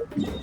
Whoa!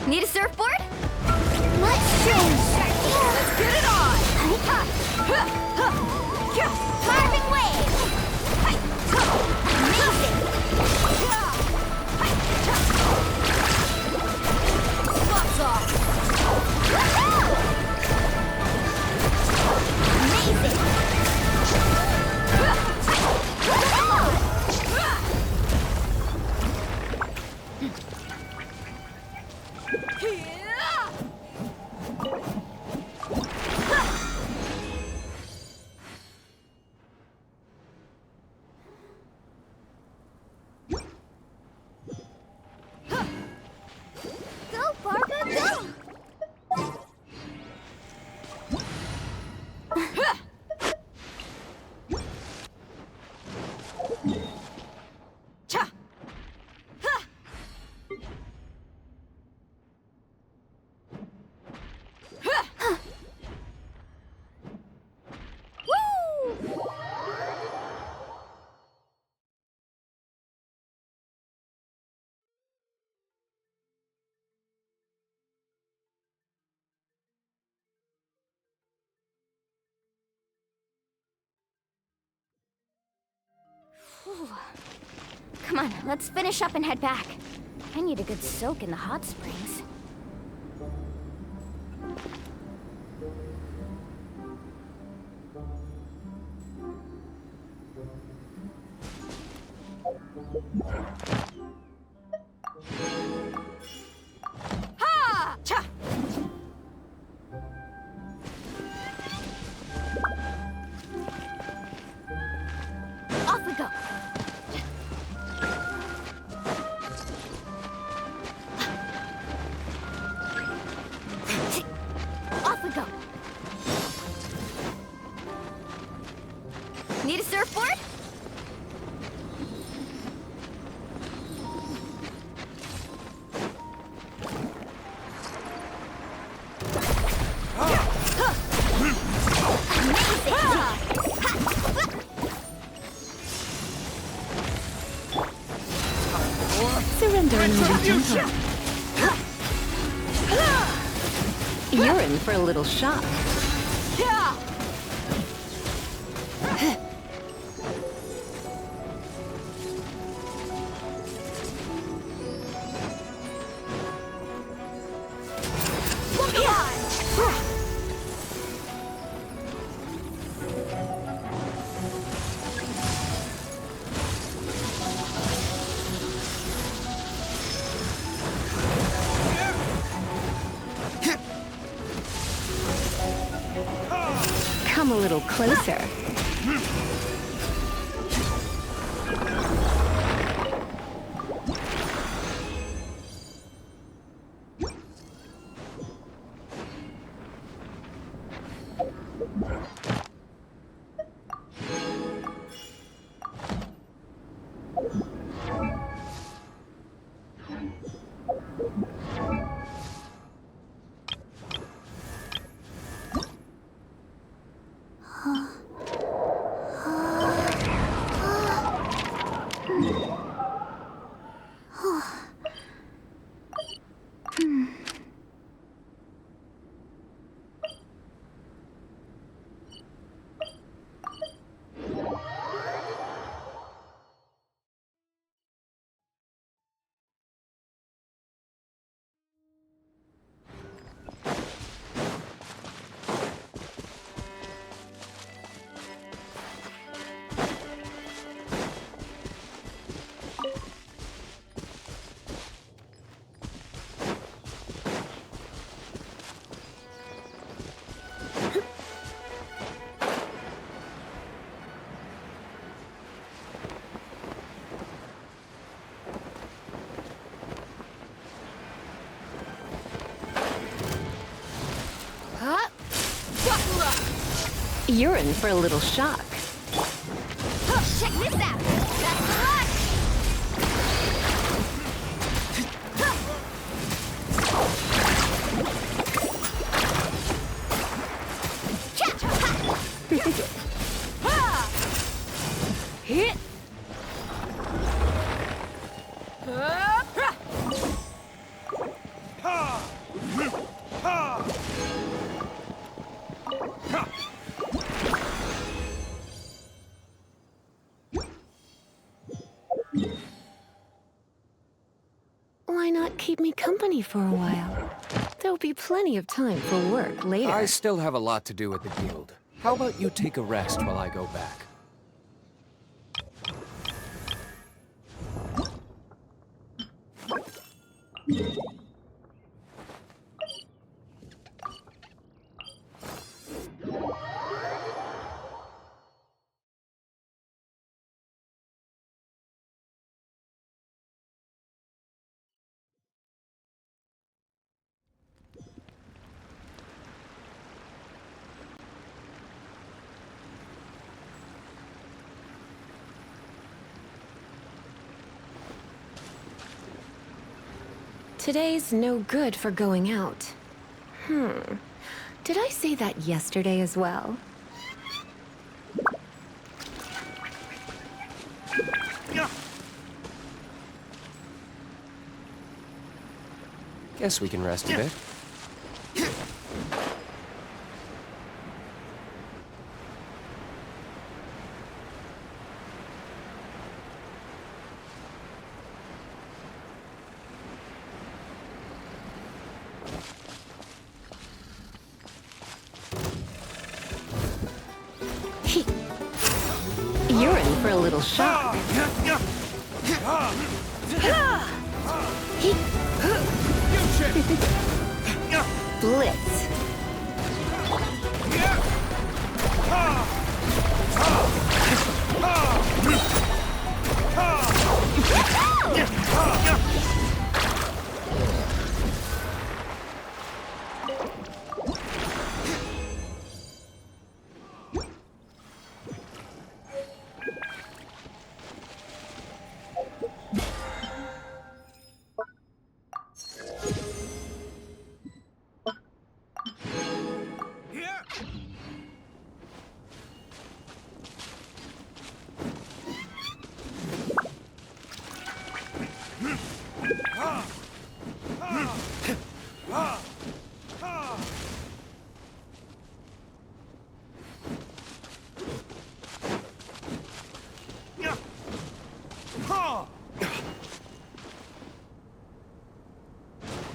Need a surfboard? Let's change! Let's get it on! Carving wave! Amazing! Butts off! Amazing! Go, Barbara, go! Cha! Whew. Come on, let's finish up and head back. I need a good soak in the hot springs. Ha! Cha! Off we go. Off we go. Need a surfboard? Surrender and return. You're in for a little shock. Come a little closer. You're in for a little shock. Oh, check this out! That's the rush! Hit! Why not keep me company for a while? There'll be plenty of time for work later. I still have a lot to do at the guild. How about you take a rest while I go back? Today's no good for going out. Did I say that yesterday as well? Guess we can rest a bit. You're in for a little shock. Blitz.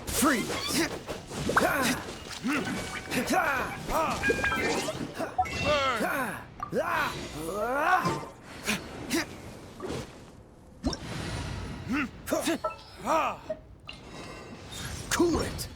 Freeze! Cool it!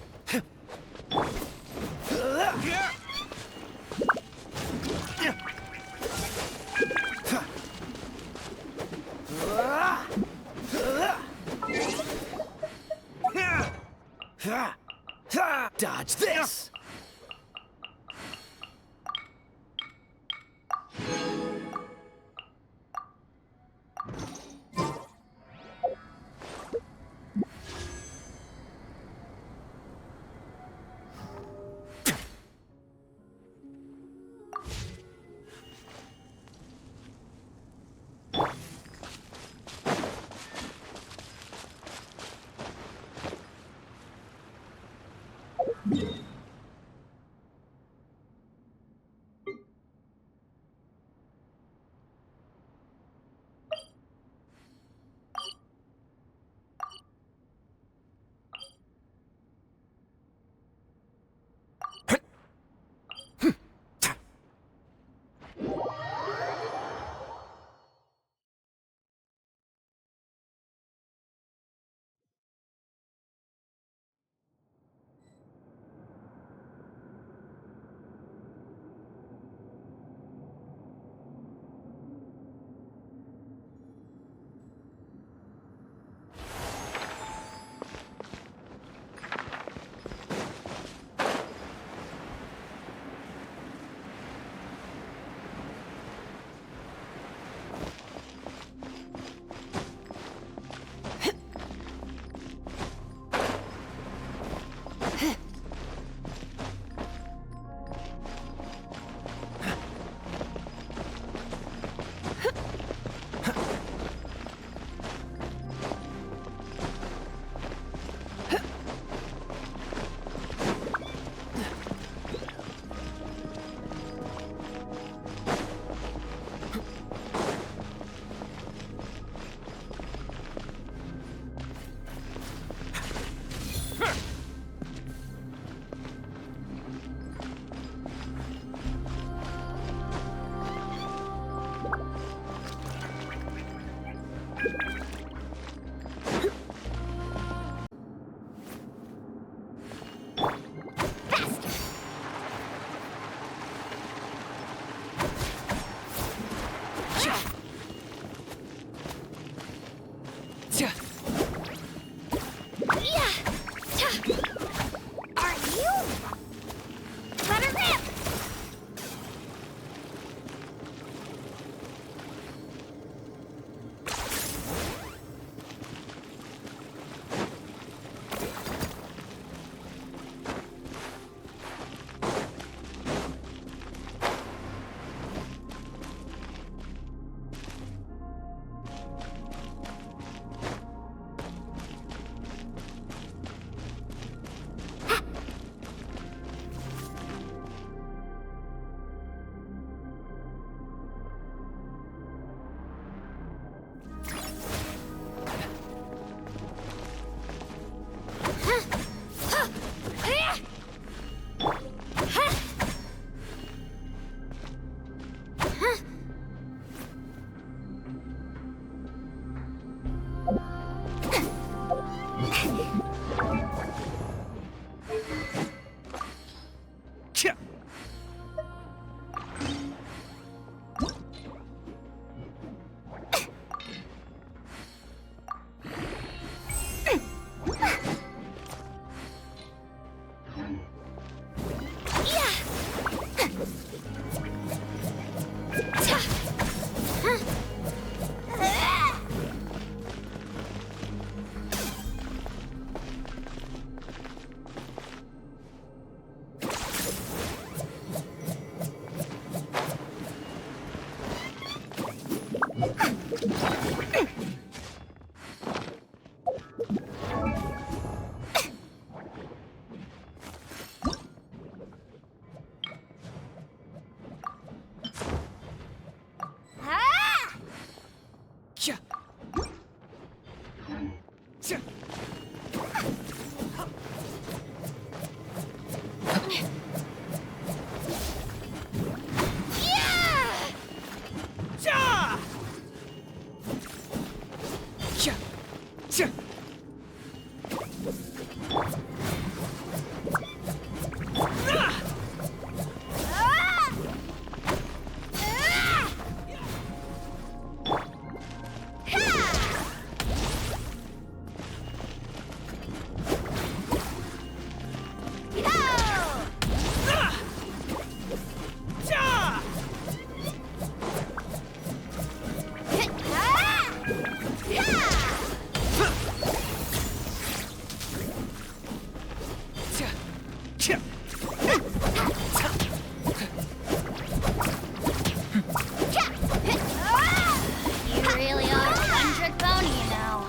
You really are a one-trick pony, you know.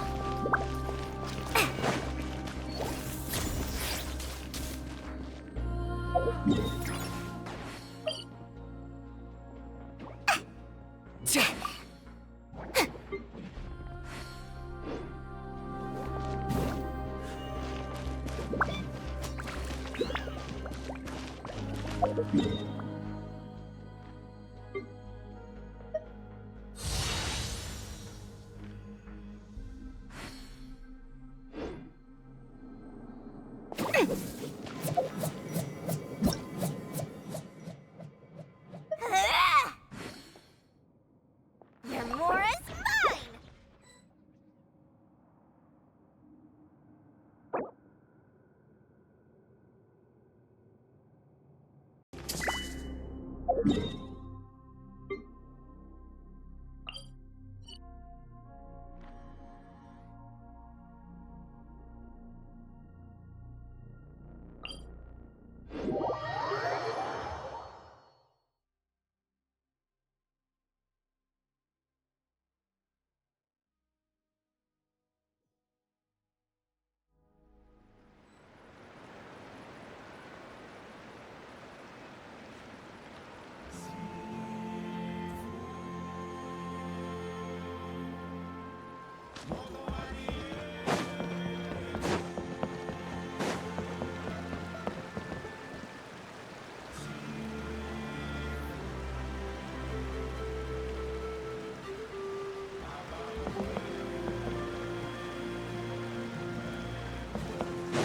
Your more is mine!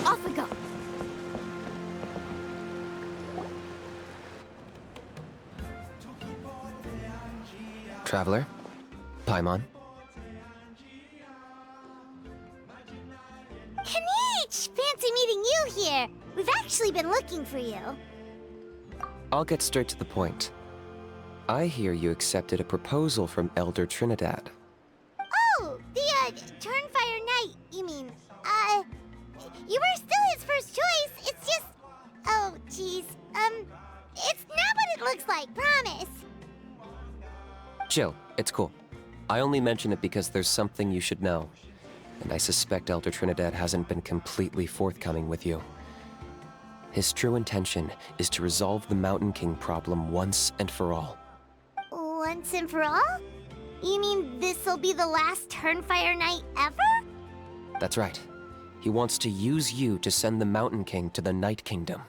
Off we go. Traveler? Paimon? Kanichi! Fancy meeting you here. We've actually been looking for you. I'll get straight to the point. I hear you accepted a proposal from Elder Trinidad. Oh, the, Turnfire Knight, you mean. You were still his first choice. It's just... Oh, jeez. It's not what it looks like, promise. Chill, it's cool. I only mention it because there's something you should know. And I suspect Elder Trinidad hasn't been completely forthcoming with you. His true intention is to resolve the Mountain King problem once and for all. Once and for all? You mean this'll be the last Turnfire Knight ever? That's right. He wants to use you to send the Mountain King to the Night Kingdom.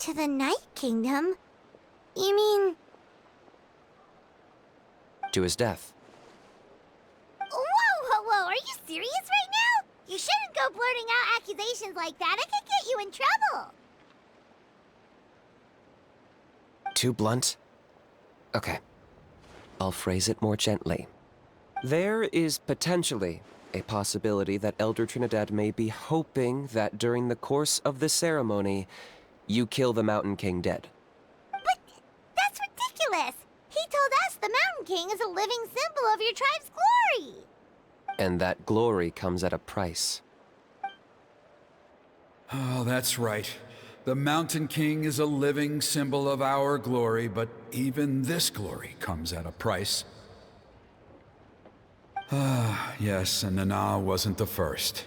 To the Night Kingdom? You mean... To his death. Whoa, are you serious right now? You shouldn't go blurting out accusations like that. It could get you in trouble. Too blunt? Okay. I'll phrase it more gently. There is potentially a possibility that Elder Trinidad may be hoping that during the course of the ceremony, You kill the Mountain King dead. But that's ridiculous! He told us the Mountain King is a living symbol of your tribe's glory! And that glory comes at a price. Oh, that's right. The Mountain King is a living symbol of our glory, but even this glory comes at a price. Ah, yes, and Nana wasn't the first.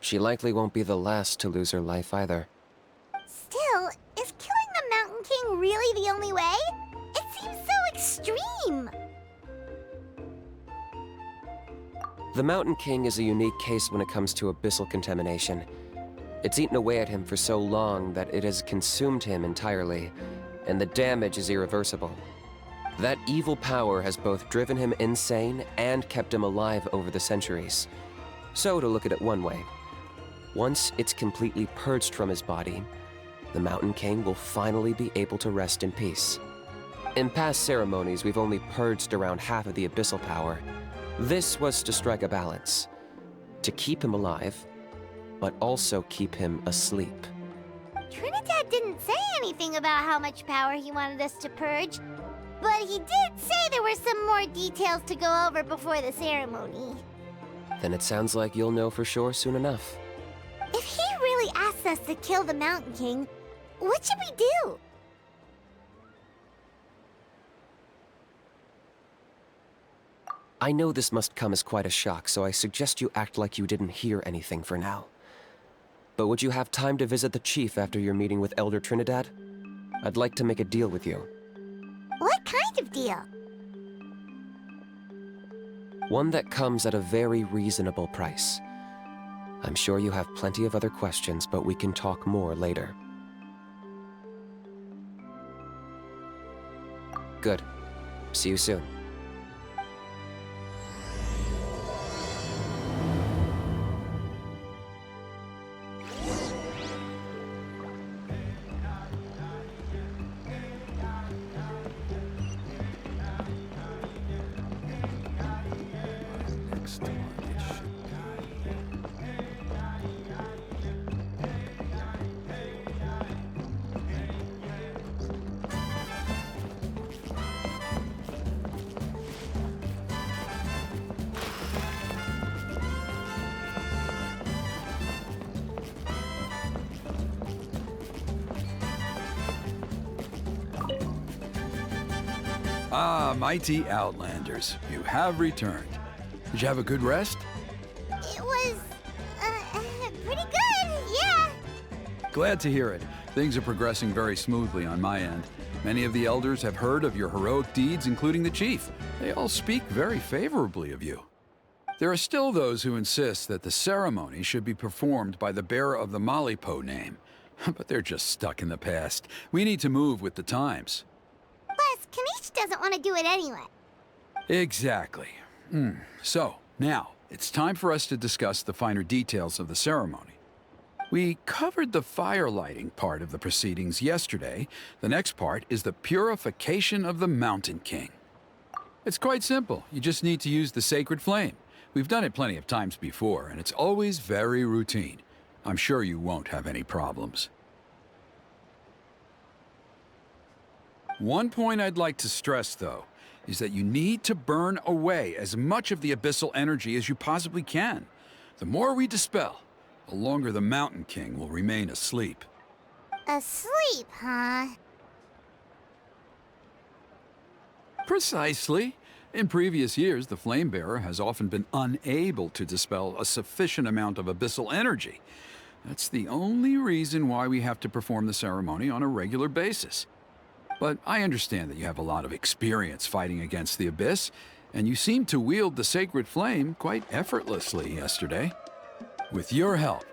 She likely won't be the last to lose her life either. Still, is killing the Mountain King really the only way? It seems so extreme! The Mountain King is a unique case when it comes to abyssal contamination. It's eaten away at him for so long that it has consumed him entirely, and the damage is irreversible. That evil power has both driven him insane and kept him alive over the centuries. So, to look at it one way, once it's completely purged from his body, the Mountain King will finally be able to rest in peace. In past ceremonies, we've only purged around half of the abyssal power. This was to strike a balance, to keep him alive, but also keep him asleep. Trinidad didn't say anything about how much power he wanted us to purge, but he did say there were some more details to go over before the ceremony. Then it sounds like you'll know for sure soon enough. If he really asks us to kill the Mountain King, what should we do? I know this must come as quite a shock, so I suggest you act like you didn't hear anything for now. But would you have time to visit the chief after your meeting with Elder Trinidad? I'd like to make a deal with you. What kind of deal? One that comes at a very reasonable price. I'm sure you have plenty of other questions, but we can talk more later. Good. See you soon. Ah, mighty Outlanders, you have returned. Did you have a good rest? It was, pretty good, yeah. Glad to hear it. Things are progressing very smoothly on my end. Many of the elders have heard of your heroic deeds, including the chief. They all speak very favorably of you. There are still those who insist that the ceremony should be performed by the bearer of the Malipo name. But they're just stuck in the past. We need to move with the times. Plus, Kanish doesn't want to do it anyway. Exactly. So, now, it's time for us to discuss the finer details of the ceremony. We covered the fire lighting part of the proceedings yesterday. The next part is the purification of the Mountain King. It's quite simple. You just need to use the sacred flame. We've done it plenty of times before, and it's always very routine. I'm sure you won't have any problems. One point I'd like to stress, though, is that you need to burn away as much of the abyssal energy as you possibly can. The more we dispel, the longer the Mountain King will remain asleep. Asleep, huh? Precisely. In previous years, the Flamebearer has often been unable to dispel a sufficient amount of abyssal energy. That's the only reason why we have to perform the ceremony on a regular basis. But I understand that you have a lot of experience fighting against the Abyss, and you seemed to wield the sacred flame quite effortlessly yesterday. With your help,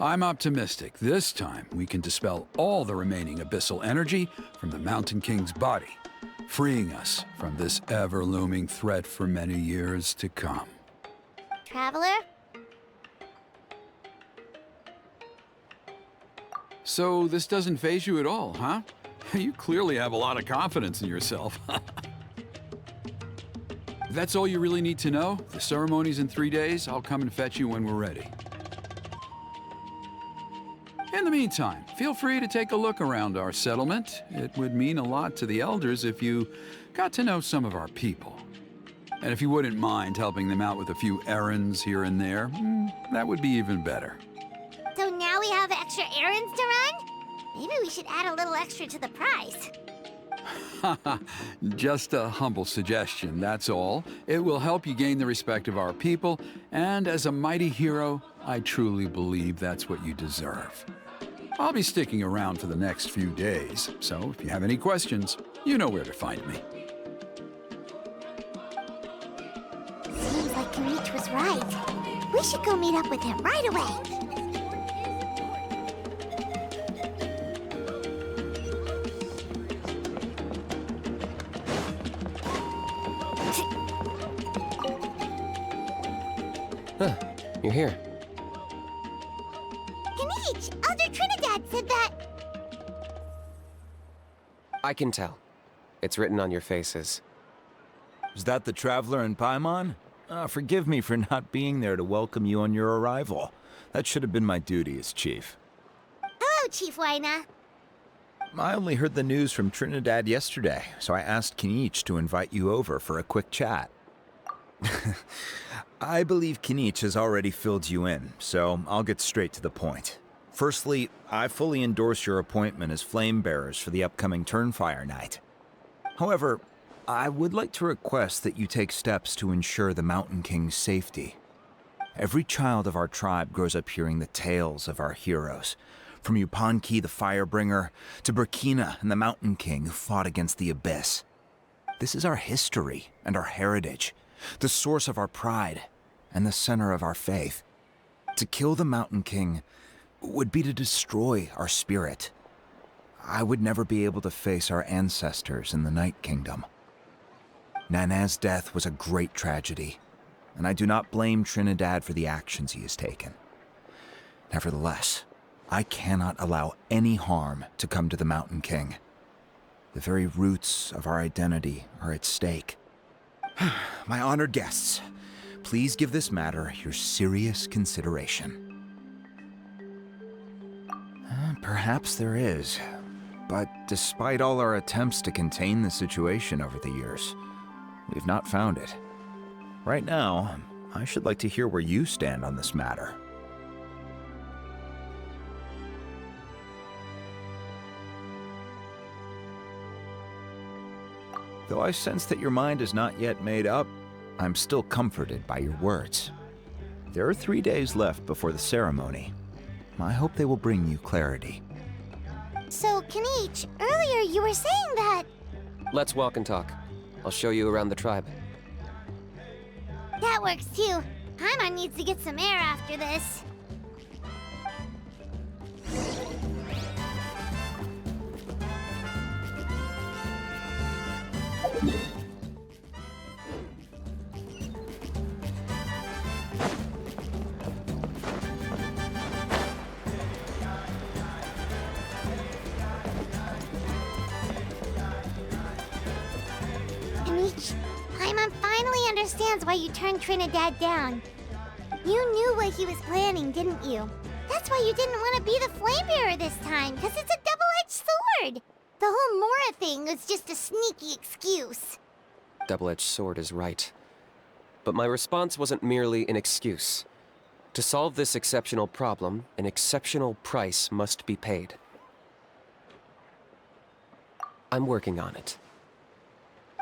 I'm optimistic this time we can dispel all the remaining abyssal energy from the Mountain King's body, freeing us from this ever-looming threat for many years to come. Traveler? So this doesn't faze you at all, huh? You clearly have a lot of confidence in yourself. If that's all you really need to know, the ceremony's in 3 days. I'll come and fetch you when we're ready. In the meantime, feel free to take a look around our settlement. It would mean a lot to the elders if you got to know some of our people. And if you wouldn't mind helping them out with a few errands here and there, that would be even better. So now we have extra errands to run? Maybe we should add a little extra to the price. Just a humble suggestion, that's all. It will help you gain the respect of our people, and as a mighty hero, I truly believe that's what you deserve. I'll be sticking around for the next few days, so if you have any questions, you know where to find me. Seems like Kamich was right. We should go meet up with him right away. Huh, you're here. Kamich, Elder Trinidad said that... I can tell. It's written on your faces. Is that the Traveler in Paimon? Forgive me for not being there to welcome you on your arrival. That should have been my duty as chief. Hello, Chief Waina. I only heard the news from Trinidad yesterday, so I asked Kinich to invite you over for a quick chat. I believe Kinich has already filled you in, so I'll get straight to the point. Firstly, I fully endorse your appointment as flame bearers for the upcoming Turnfire Night. However, I would like to request that you take steps to ensure the Mountain King's safety. Every child of our tribe grows up hearing the tales of our heroes, from Yupanqui the Firebringer to Burkina and the Mountain King who fought against the Abyss. This is our history and our heritage, the source of our pride and the center of our faith. To kill the Mountain King would be to destroy our spirit. I would never be able to face our ancestors in the Night Kingdom. Nana's death was a great tragedy, and I do not blame Trinidad for the actions he has taken. Nevertheless, I cannot allow any harm to come to the Mountain King. The very roots of our identity are at stake. My honored guests, please give this matter your serious consideration. Perhaps there is, but despite all our attempts to contain the situation over the years, we've not found it. Right now, I should like to hear where you stand on this matter. Though I sense that your mind is not yet made up, I'm still comforted by your words. There are 3 days left before the ceremony. I hope they will bring you clarity. So, Kinich, earlier you were saying that... Let's walk and talk. I'll show you around the tribe. That works too. Paimon needs to get some air after this. Kinich, Paimon finally understands why you turned Trinidad down. You knew what he was planning, didn't you? That's why you didn't want to be the flame bearer this time, because it's a double-edged sword. The whole Mora thing was just a sneaky excuse. Double-edged sword is right. But my response wasn't merely an excuse. To solve this exceptional problem, an exceptional price must be paid. I'm working on it.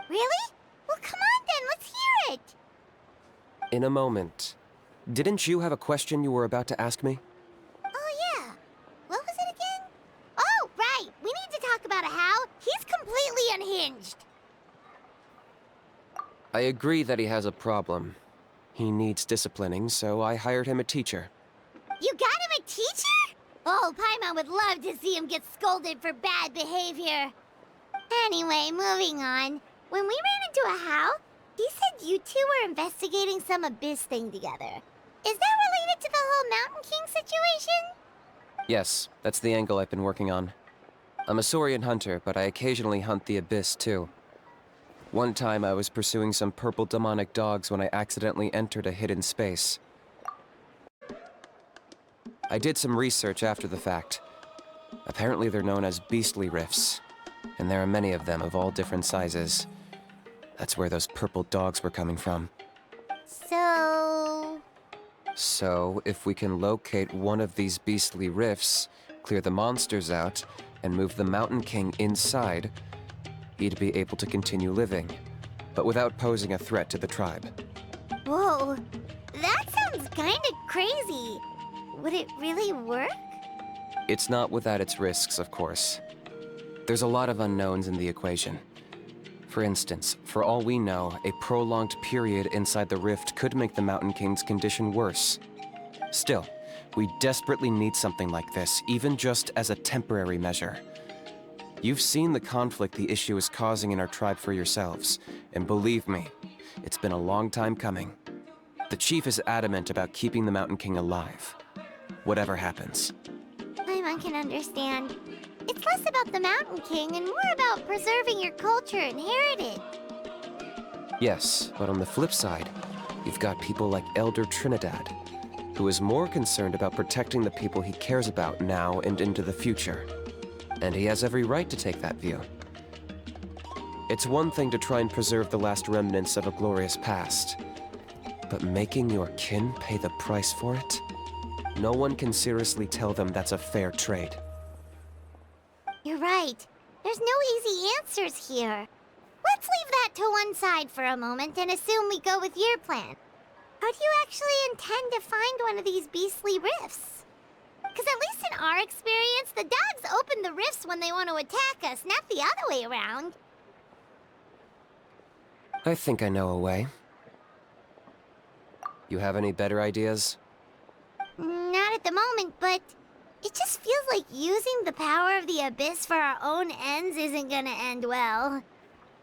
Really? Well, come on then, let's hear it. In a moment. Didn't you have a question you were about to ask me? Oh, yeah. What was it again? Oh, right. We need to talk about how he's completely unhinged. I agree that he has a problem. He needs disciplining, so I hired him a teacher. You got him a teacher? Oh, Paimon would love to see him get scolded for bad behavior. Anyway, moving on. When we ran into a How, he said you two were investigating some Abyss thing together. Is that related to the whole Mountain King situation? Yes, that's the angle I've been working on. I'm a Saurian hunter, but I occasionally hunt the Abyss too. One time I was pursuing some purple demonic dogs when I accidentally entered a hidden space. I did some research after the fact. Apparently they're known as beastly rifts, and there are many of them of all different sizes. That's where those purple dogs were coming from. So, If we can locate one of these beastly rifts, clear the monsters out, and move the Mountain King inside, he'd be able to continue living, but without posing a threat to the tribe. whoa, that sounds kinda crazy. Would it really work? It's not without its risks, of course. There's a lot of unknowns in the equation. For instance, for all we know, a prolonged period inside the rift could make the Mountain King's condition worse. Still, we desperately need something like this, even just as a temporary measure. You've seen the conflict the issue is causing in our tribe for yourselves, and believe me, it's been a long time coming. The chief is adamant about keeping the Mountain King alive, whatever happens. I can understand. It's less about the Mountain King and more about preserving your culture and heritage. Yes, but on the flip side, you've got people like Elder Trinidad, who is more concerned about protecting the people he cares about now and into the future. And he has every right to take that view. It's one thing to try and preserve the last remnants of a glorious past, but making your kin pay the price for it? No one can seriously tell them that's a fair trade. You're right. There's no easy answers here. Let's leave that to one side for a moment and assume we go with your plan. How do you actually intend to find one of these beastly rifts? Because at least in our experience, the dogs open the rifts when they want to attack us, not the other way around. I think I know a way. You have any better ideas? Not at the moment, but it just feels like using the power of the Abyss for our own ends isn't gonna end well.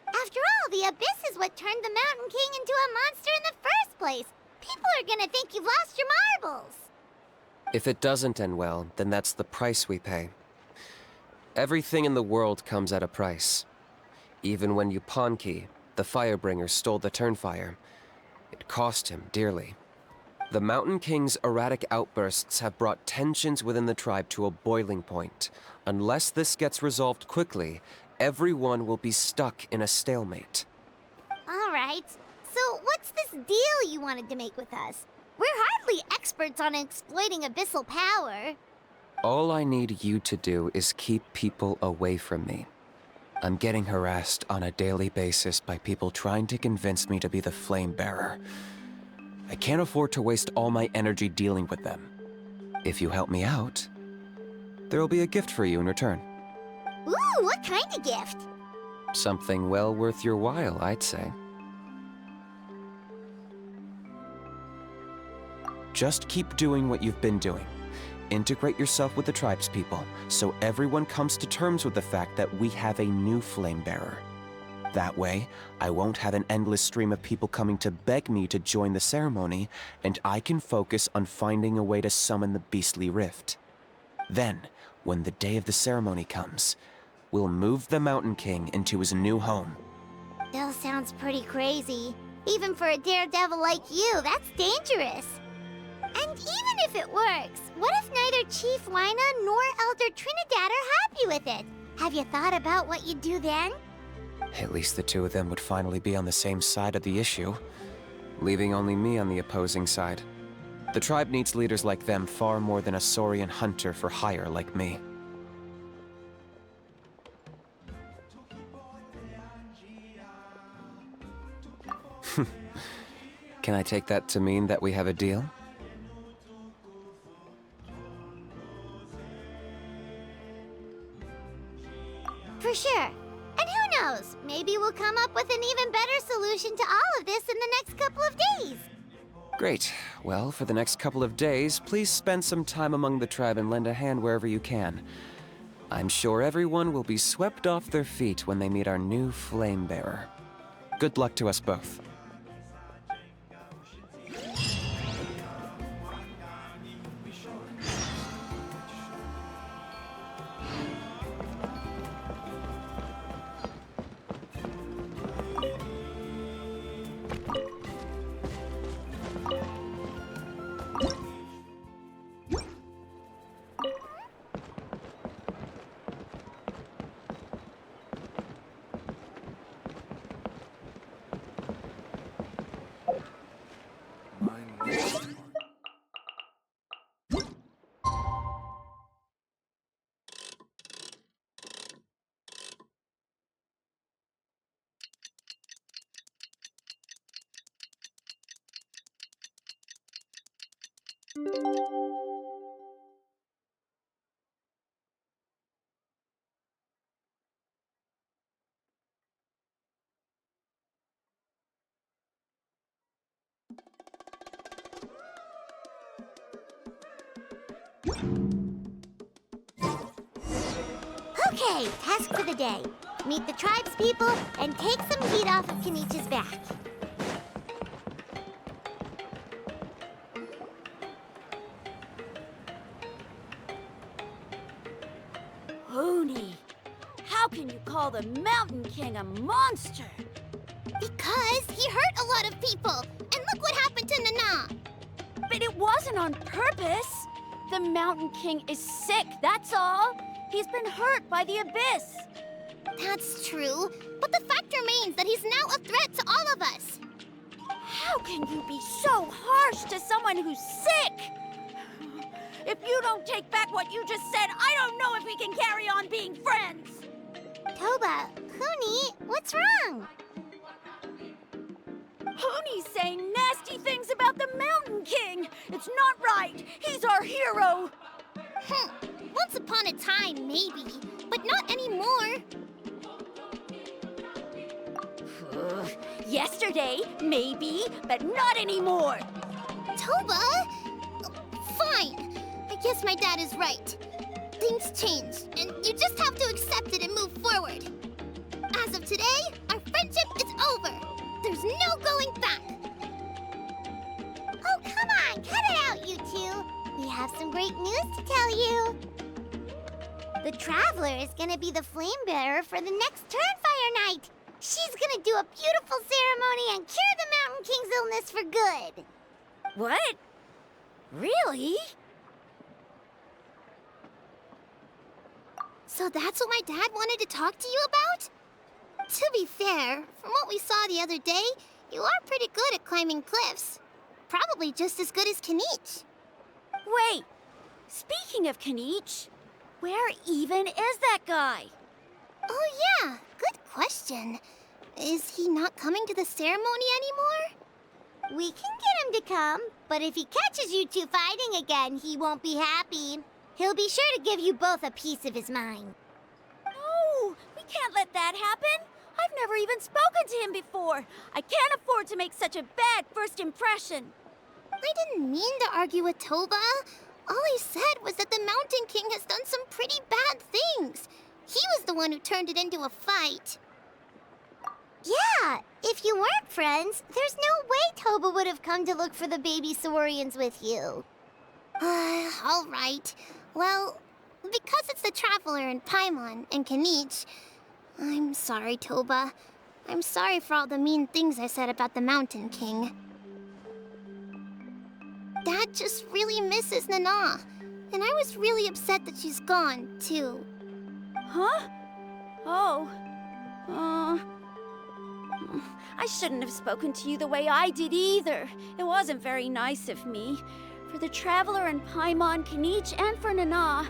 After all, the Abyss is what turned the Mountain King into a monster in the first place. People are gonna think you've lost your marbles. If it doesn't end well, then that's the price we pay. Everything in the world comes at a price. Even when Yupanqui, the Firebringer, stole the Turnfire, it cost him dearly. The Mountain King's erratic outbursts have brought tensions within the tribe to a boiling point. Unless this gets resolved quickly, everyone will be stuck in a stalemate. All right. So what's this deal you wanted to make with us? We're hardly experts on exploiting abyssal power. All I need you to do is keep people away from me. I'm getting harassed on a daily basis by people trying to convince me to be the Flame Bearer. I can't afford to waste all my energy dealing with them. If you help me out, there'll be a gift for you in return. Ooh, what kind of gift? Something well worth your while, I'd say. Just keep doing what you've been doing. Integrate yourself with the tribespeople, so everyone comes to terms with the fact that we have a new Flame Bearer. That way, I won't have an endless stream of people coming to beg me to join the ceremony, and I can focus on finding a way to summon the beastly rift. Then, when the day of the ceremony comes, we'll move the Mountain King into his new home. Still sounds pretty crazy. Even for a daredevil like you, that's dangerous. And even if it works, what if neither Chief Lina nor Elder Trinidad are happy with it? Have you thought about what you'd do then? At least the two of them would finally be on the same side of the issue, leaving only me on the opposing side. The tribe needs leaders like them far more than a Saurian hunter for hire like me. Can I take that to mean that we have a deal? For sure. And who knows, maybe we'll come up with an even better solution to all of this in the next couple of days. Great. Well, for the next couple of days, please spend some time among the tribe and lend a hand wherever you can. I'm sure everyone will be swept off their feet when they meet our new Flame Bearer. Good luck to us both. Okay, task for the day. Meet the tribespeople and take some heat off of Kenichi's back. Hoonie, how can you call the Mountain King a monster? Because he hurt a lot of people. And look what happened to Nana. But it wasn't on purpose. The Mountain King is sick, that's all. He's been hurt by the abyss. That's true. But the fact remains that he's now a threat to all of us. How can you be so harsh to someone who's sick? If you don't take back what you just said, I don't know if we can carry on being friends. Toba, Huni, what's wrong? Hoonie's saying nasty things about the Mountain King. It's not right. He's our hero. Once upon a time, maybe. But not anymore. Yesterday, maybe, but not anymore. Toba? Fine. I guess my dad is right. Things change, and you just have to accept it and move forward. As of today, our friendship is over. There's no going back. Oh, come on, cut it out, you two. We have some great news to tell you. The Traveler is gonna be the flame bearer for the next Turnfire night. She's gonna do a beautiful ceremony and cure the Mountain King's illness for good. What? Really? So that's what my dad wanted to talk to you about? To be fair, from what we saw the other day, you are pretty good at climbing cliffs. Probably just as good as Kanich. Wait, speaking of Kanich, where even is that guy? Oh yeah, good question. Is he not coming to the ceremony anymore? We can get him to come, but if he catches you two fighting again, he won't be happy. He'll be sure to give you both a piece of his mind. No, we can't let that happen. I've never even spoken to him before. I can't afford to make such a bad first impression. I didn't mean to argue with Toba. All I said was that the Mountain King has done some pretty bad things. He was the one who turned it into a fight. Yeah, if you weren't friends, there's no way Toba would have come to look for the baby Saurians with you. All right. Well, because it's the Traveler and Paimon and Kanich, I'm sorry, Toba. I'm sorry for all the mean things I said about the Mountain King. Dad just really misses Nana, and I was really upset that she's gone, too. Huh? Oh. I shouldn't have spoken to you the way I did either. It wasn't very nice of me. For the Traveler and Paimon, Kanich, and for Nana.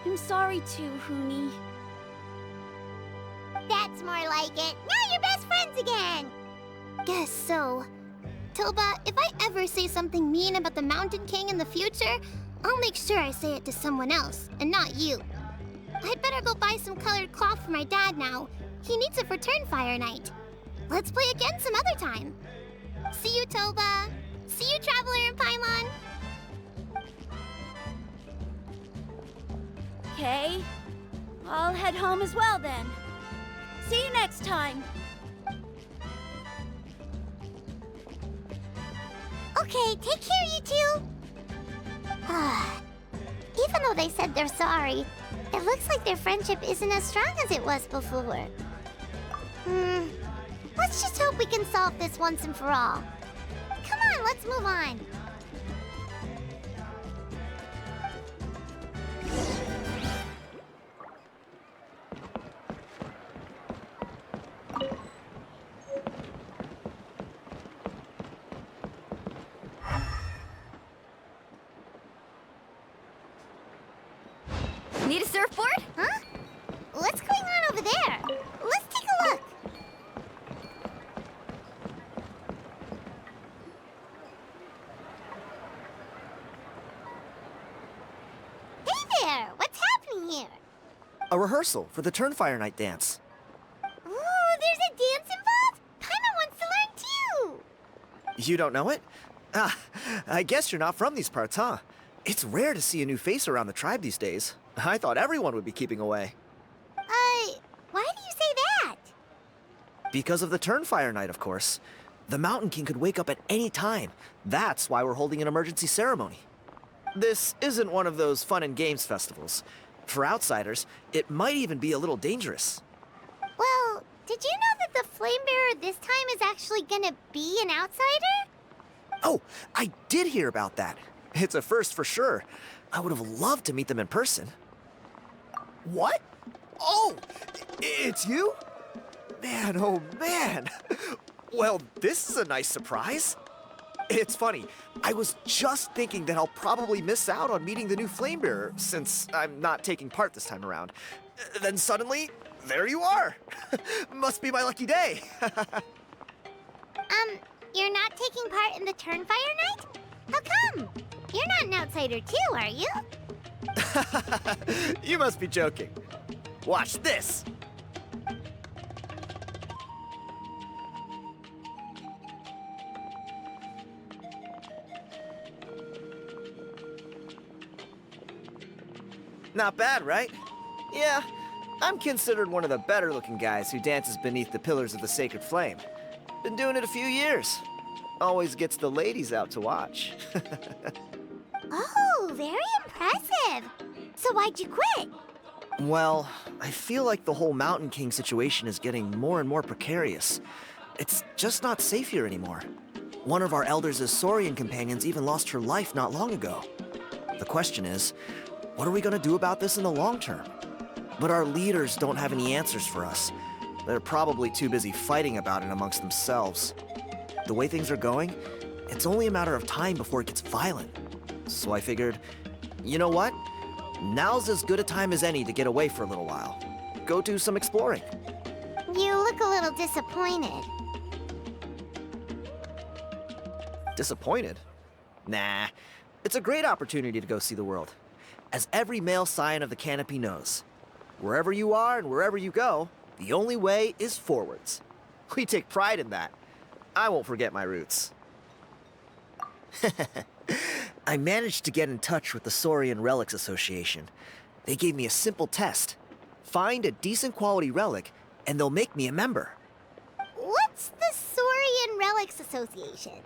I'm sorry too, Huni. That's more like it. Now you're best friends again. Guess so. Toba, if I ever say something mean about the Mountain King in the future, I'll make sure I say it to someone else, and not you. I'd better go buy some colored cloth for my dad now. He needs it for Turnfire night. Let's play again some other time. See you, Toba. See you, Traveler and Paimon. Okay. I'll head home as well then. See you next time. Okay, take care, you two. Even though they said they're sorry, it looks like their friendship isn't as strong as it was before. Let's just hope we can solve this once and for all. Come on, let's move on. Need a surfboard? Huh? What's going on over there? Let's take a look. A rehearsal for the Turnfire Night dance. Ooh, there's a dance involved? Paimon wants to learn too! You don't know it? Ah, I guess you're not from these parts, huh? It's rare to see a new face around the tribe these days. I thought everyone would be keeping away. Why do you say that? Because of the Turnfire Night, of course. The Mountain King could wake up at any time. That's why we're holding an emergency ceremony. This isn't one of those fun and games festivals. For outsiders, it might even be a little dangerous. Well, did you know that the Flame Bearer this time is actually gonna be an outsider? Oh, I did hear about that. It's a first for sure. I would have loved to meet them in person. What? Oh, it's you? Man, oh man. Well, this is a nice surprise. It's funny, I was just thinking that I'll probably miss out on meeting the new Flamebearer since I'm not taking part this time around. Then suddenly, there you are. Must be my lucky day. You're not taking part in the Turnfire Night? How come? You're not an outsider too, are you? You must be joking. Watch this. Not bad, right? Yeah, I'm considered one of the better looking guys who dances beneath the pillars of the sacred flame. Been doing it a few years. Always gets the ladies out to watch. Oh, very impressive. So why'd you quit? Well, I feel like the whole Mountain King situation is getting more and more precarious. It's just not safe here anymore. One of our elders' Saurian companions even lost her life not long ago. The question is, what are we gonna do about this in the long term? But our leaders don't have any answers for us. They're probably too busy fighting about it amongst themselves. The way things are going, it's only a matter of time before it gets violent. So I figured, you know what? Now's as good a time as any to get away for a little while. Go do some exploring. You look a little disappointed. Disappointed? Nah, it's a great opportunity to go see the world. As every male scion of the canopy knows, wherever you are and wherever you go, the only way is forwards. We take pride in that. I won't forget my roots. I managed to get in touch with the Saurian Relics Association. They gave me a simple test. Find a decent quality relic, and they'll make me a member. What's the Saurian Relics Association?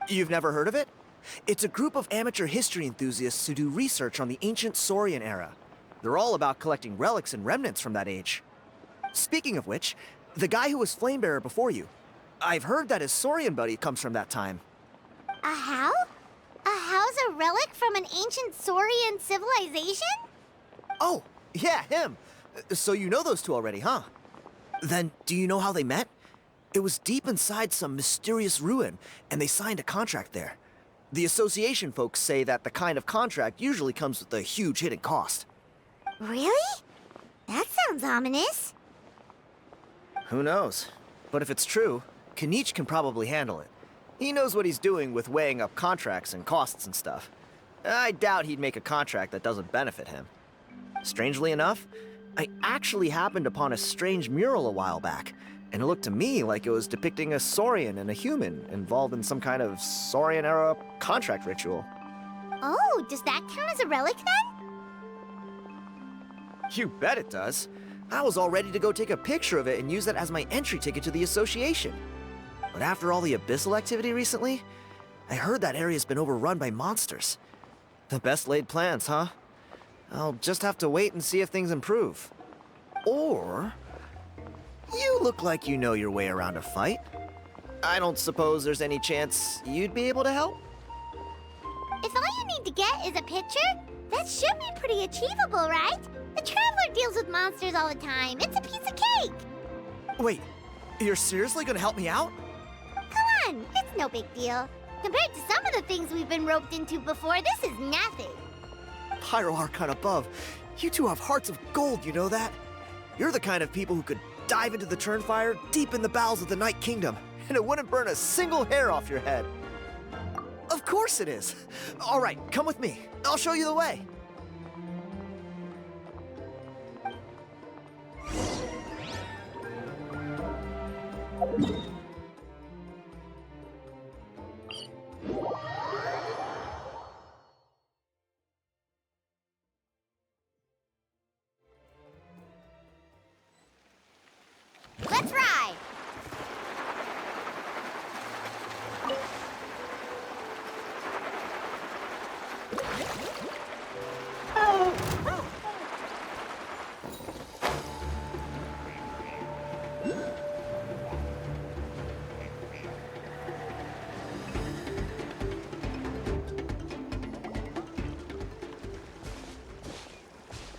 You've never heard of it? It's a group of amateur history enthusiasts who do research on the ancient Saurian era. They're all about collecting relics and remnants from that age. Speaking of which, the guy who was Flamebearer before you, I've heard that his Saurian buddy comes from that time. A how? A how's a relic from an ancient Saurian civilization? Oh, yeah, him. So you know those two already, huh? Then, do you know how they met? It was deep inside some mysterious ruin, and they signed a contract there. The association folks say that the kind of contract usually comes with a huge hidden cost. Really? That sounds ominous. Who knows? But if it's true, Kanich can probably handle it. He knows what he's doing with weighing up contracts and costs and stuff. I doubt he'd make a contract that doesn't benefit him. Strangely enough, I actually happened upon a strange mural a while back, and it looked to me like it was depicting a Saurian and a human involved in some kind of Saurian-era contract ritual. Oh, does that count as a relic then? You bet it does. I was all ready to go take a picture of it and use that as my entry ticket to the association. But after all the abyssal activity recently, I heard that area's been overrun by monsters. The best laid plans, huh? I'll just have to wait and see if things improve. Or... you look like you know your way around a fight. I don't suppose there's any chance you'd be able to help? If all you need to get is a picture, that should be pretty achievable, right? The Traveler deals with monsters all the time. It's a piece of cake. Wait, you're seriously gonna help me out? Come on, it's no big deal. Compared to some of the things we've been roped into before, this is nothing. Pyro Archon above, you two have hearts of gold, you know that? You're the kind of people who could dive into the Turnfire deep in the bowels of the Night Kingdom, and it wouldn't burn a single hair off your head. Of course it is. All right, come with me. I'll show you the way.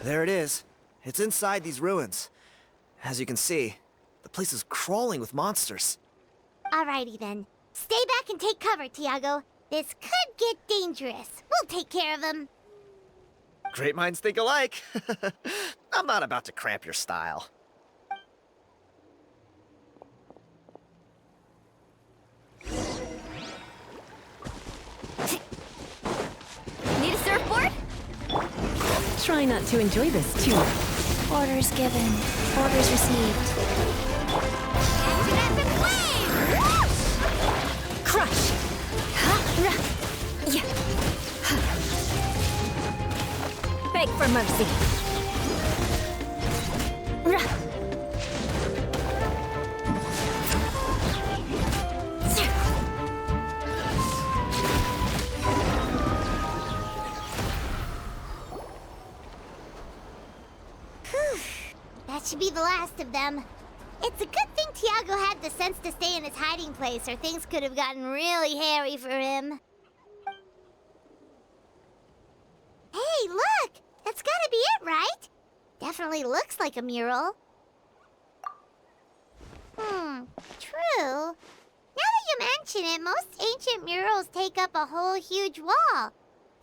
There it is. It's inside these ruins. As you can see, the place is crawling with monsters. Alrighty then. Stay back and take cover, Tiago. This could get dangerous. We'll take care of him. Great minds think alike. I'm not about to cramp your style. Need a surfboard? Try not to enjoy this too much. Orders given. Orders received. Action after flame! Crush! Ha! Ra! Yeah! Beg for mercy. Ra! That should be the last of them. It's a good thing Tiago had the sense to stay in his hiding place, or things could have gotten really hairy for him. Hey, look! That's gotta be it, right? Definitely looks like a mural. True. Now that you mention it, most ancient murals take up a whole huge wall.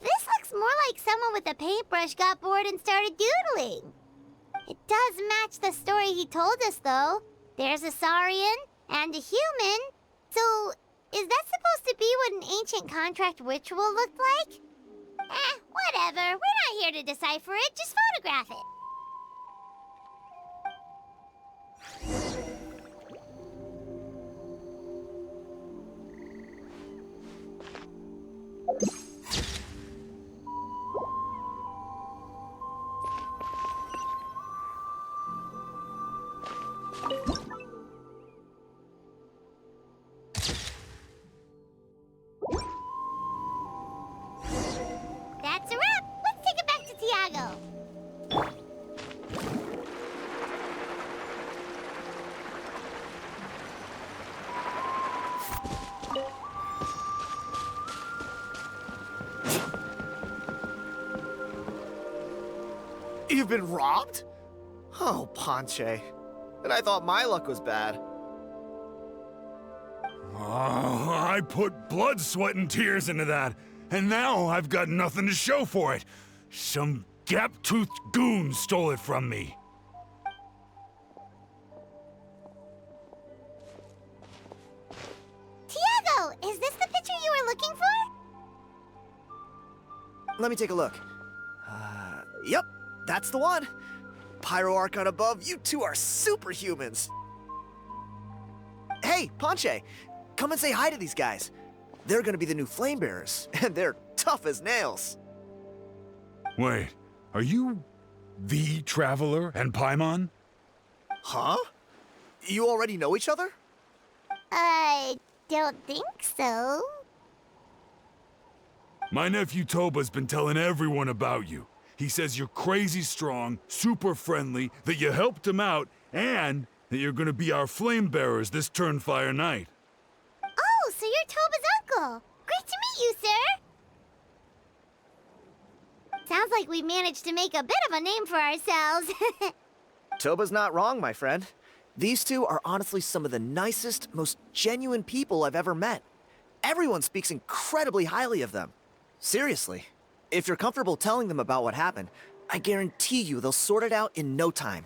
This looks more like someone with a paintbrush got bored and started doodling. It does match the story he told us, though. There's a Saurian and a human. So, is that supposed to be what an ancient contract ritual looked like? Whatever. We're not here to decipher it. Just photograph it. That's a wrap. Let's take it back to Tiago. You've been robbed? Oh, Ponche. And I thought my luck was bad. Oh, I put blood, sweat, and tears into that, and now I've got nothing to show for it. Some gap-toothed goon stole it from me. Tiago, is this the picture you were looking for? Let me take a look. Yep, that's the one. Pyro Archon above, you two are superhumans. Hey, Ponche, come and say hi to these guys. They're gonna be the new flame bearers, and they're tough as nails. Wait, are you the Traveler and Paimon? Huh? You already know each other? I don't think so. My nephew Toba's been telling everyone about you. He says you're crazy strong, super friendly, that you helped him out, and that you're gonna be our flame bearers this Turnfire night. Oh, so you're Toba's uncle. Great to meet you, sir. Sounds like we managed to make a bit of a name for ourselves. Toba's not wrong, my friend. These two are honestly some of the nicest, most genuine people I've ever met. Everyone speaks incredibly highly of them. Seriously. If you're comfortable telling them about what happened, I guarantee you they'll sort it out in no time.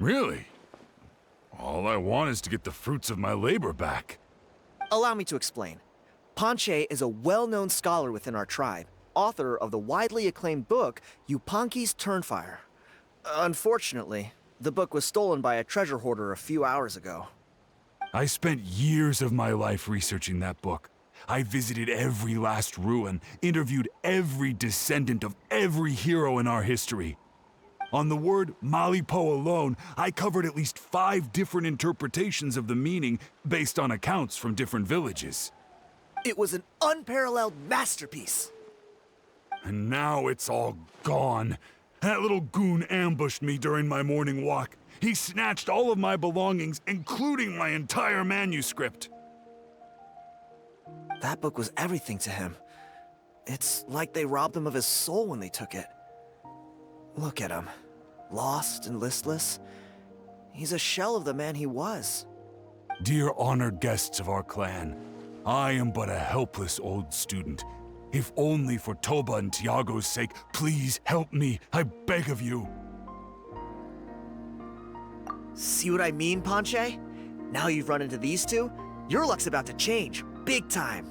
Really? All I want is to get the fruits of my labor back. Allow me to explain. Ponche is a well-known scholar within our tribe, author of the widely acclaimed book, Yupanqui's Turnfire. Unfortunately, the book was stolen by a treasure hoarder a few hours ago. I spent years of my life researching that book. I visited every last ruin, interviewed every descendant of every hero in our history. On the word Malipo alone, I covered at least 5 different interpretations of the meaning based on accounts from different villages. It was an unparalleled masterpiece. And now it's all gone. That little goon ambushed me during my morning walk. He snatched all of my belongings, including my entire manuscript. That book was everything to him. It's like they robbed him of his soul when they took it. Look at him. Lost and listless. He's a shell of the man he was. Dear honored guests of our clan, I am but a helpless old student. If only for Toba and Tiago's sake, please help me, I beg of you. See what I mean, Ponche? Now you've run into these two, your luck's about to change, big time.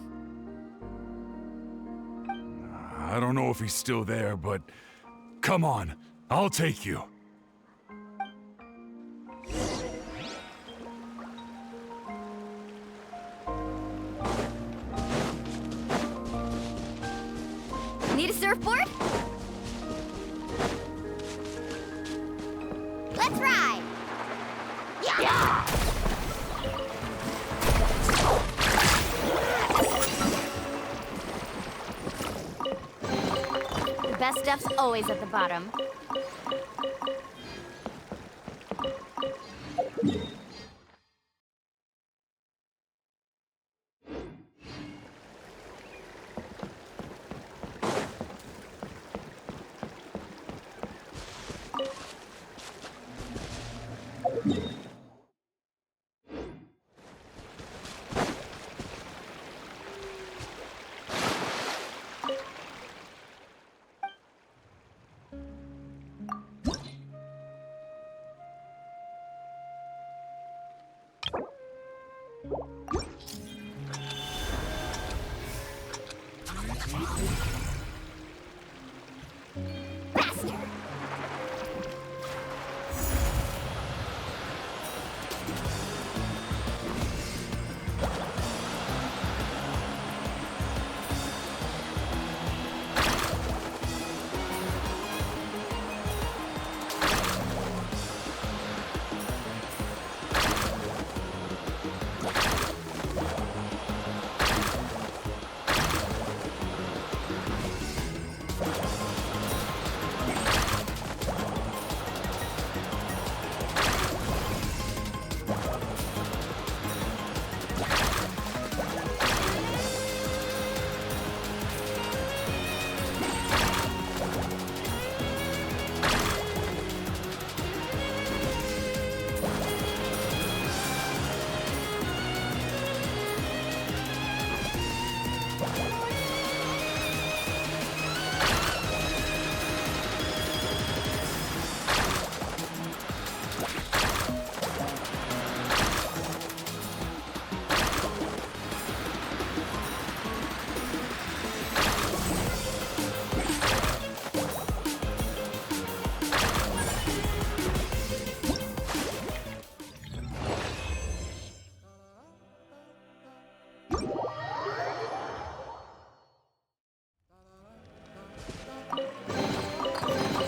I don't know if he's still there, but come on, I'll take you. Need a surfboard? Let's ride! Yeah! The best stuff's always at the bottom.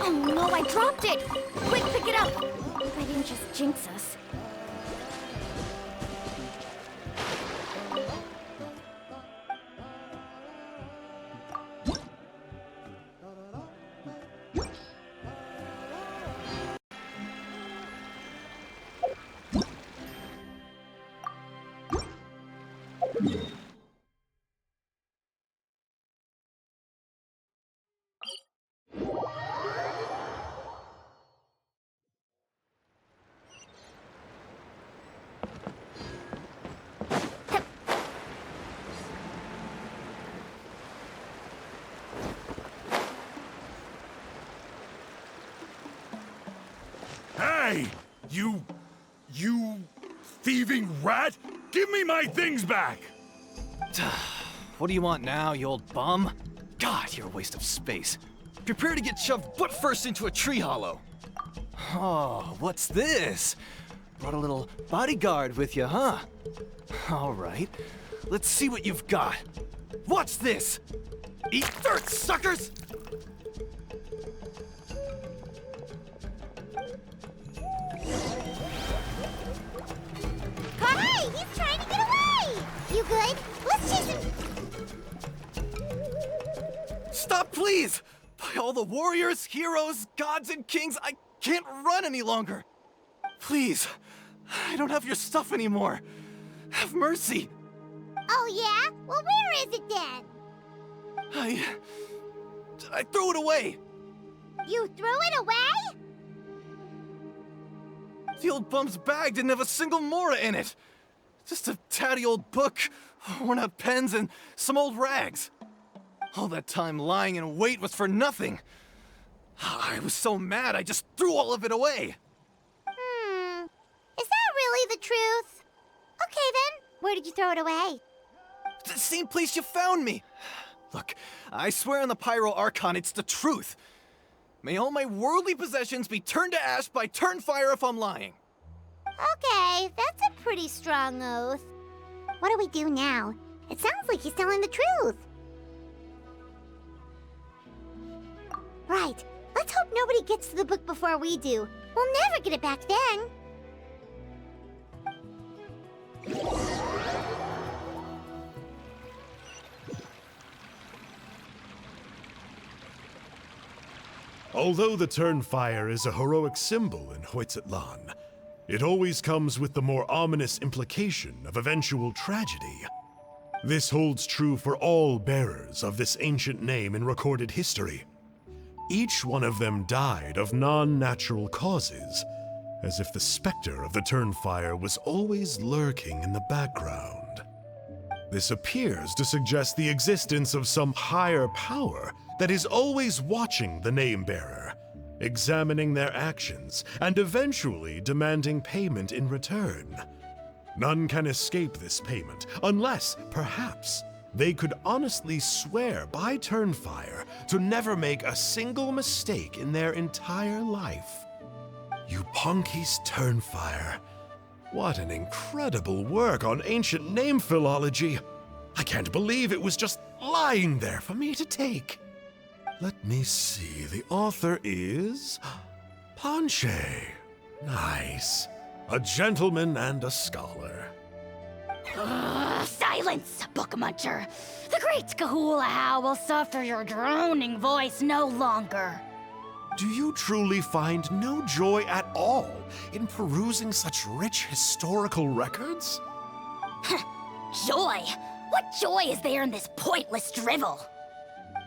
Oh no, I dropped it! Quick, pick it up! Hope I didn't just jinx us. Hey! You thieving rat! Give me my things back! What do you want now, you old bum? God, you're a waste of space. Prepare to get shoved butt first into a tree hollow. Oh, what's this? Brought a little bodyguard with you, huh? All right, let's see what you've got. What's this? Eat dirt, suckers! Hey, he's trying to get away! You good? Let's chase him. Stop, please! By all the warriors, heroes, gods, and kings, I can't run any longer. Please, I don't have your stuff anymore. Have mercy. Oh, yeah? Well, where is it then? I threw it away. You threw it away? The old bum's bag didn't have a single mora in it. Just a tatty old book, worn out pens, and some old rags. All that time lying in wait was for nothing. I was so mad I just threw all of it away. Is that really the truth? Okay then, where did you throw it away? The same place you found me. Look, I swear on the Pyro Archon it's the truth. May all my worldly possessions be turned to ash by Turnfire if I'm lying. Okay, that's a pretty strong oath. What do we do now? It sounds like he's telling the truth. Right. Let's hope nobody gets to the book before we do. We'll never get it back then. Although the Turnfire is a heroic symbol in Hoytzatlan, it always comes with the more ominous implication of eventual tragedy. This holds true for all bearers of this ancient name in recorded history. Each one of them died of non-natural causes, as if the specter of the Turnfire was always lurking in the background. This appears to suggest the existence of some higher power that is always watching the name-bearer, examining their actions, and eventually demanding payment in return. None can escape this payment, unless, perhaps, they could honestly swear by Turnfire to never make a single mistake in their entire life. Yupanki's Turnfire. What an incredible work on ancient name philology. I can't believe it was just lying there for me to take. Let me see, the author is Ponche. Nice. A gentleman and a scholar. Silence, book muncher. The great Kahulahow will suffer your droning voice no longer. Do you truly find no joy at all in perusing such rich historical records? Joy? What joy is there in this pointless drivel?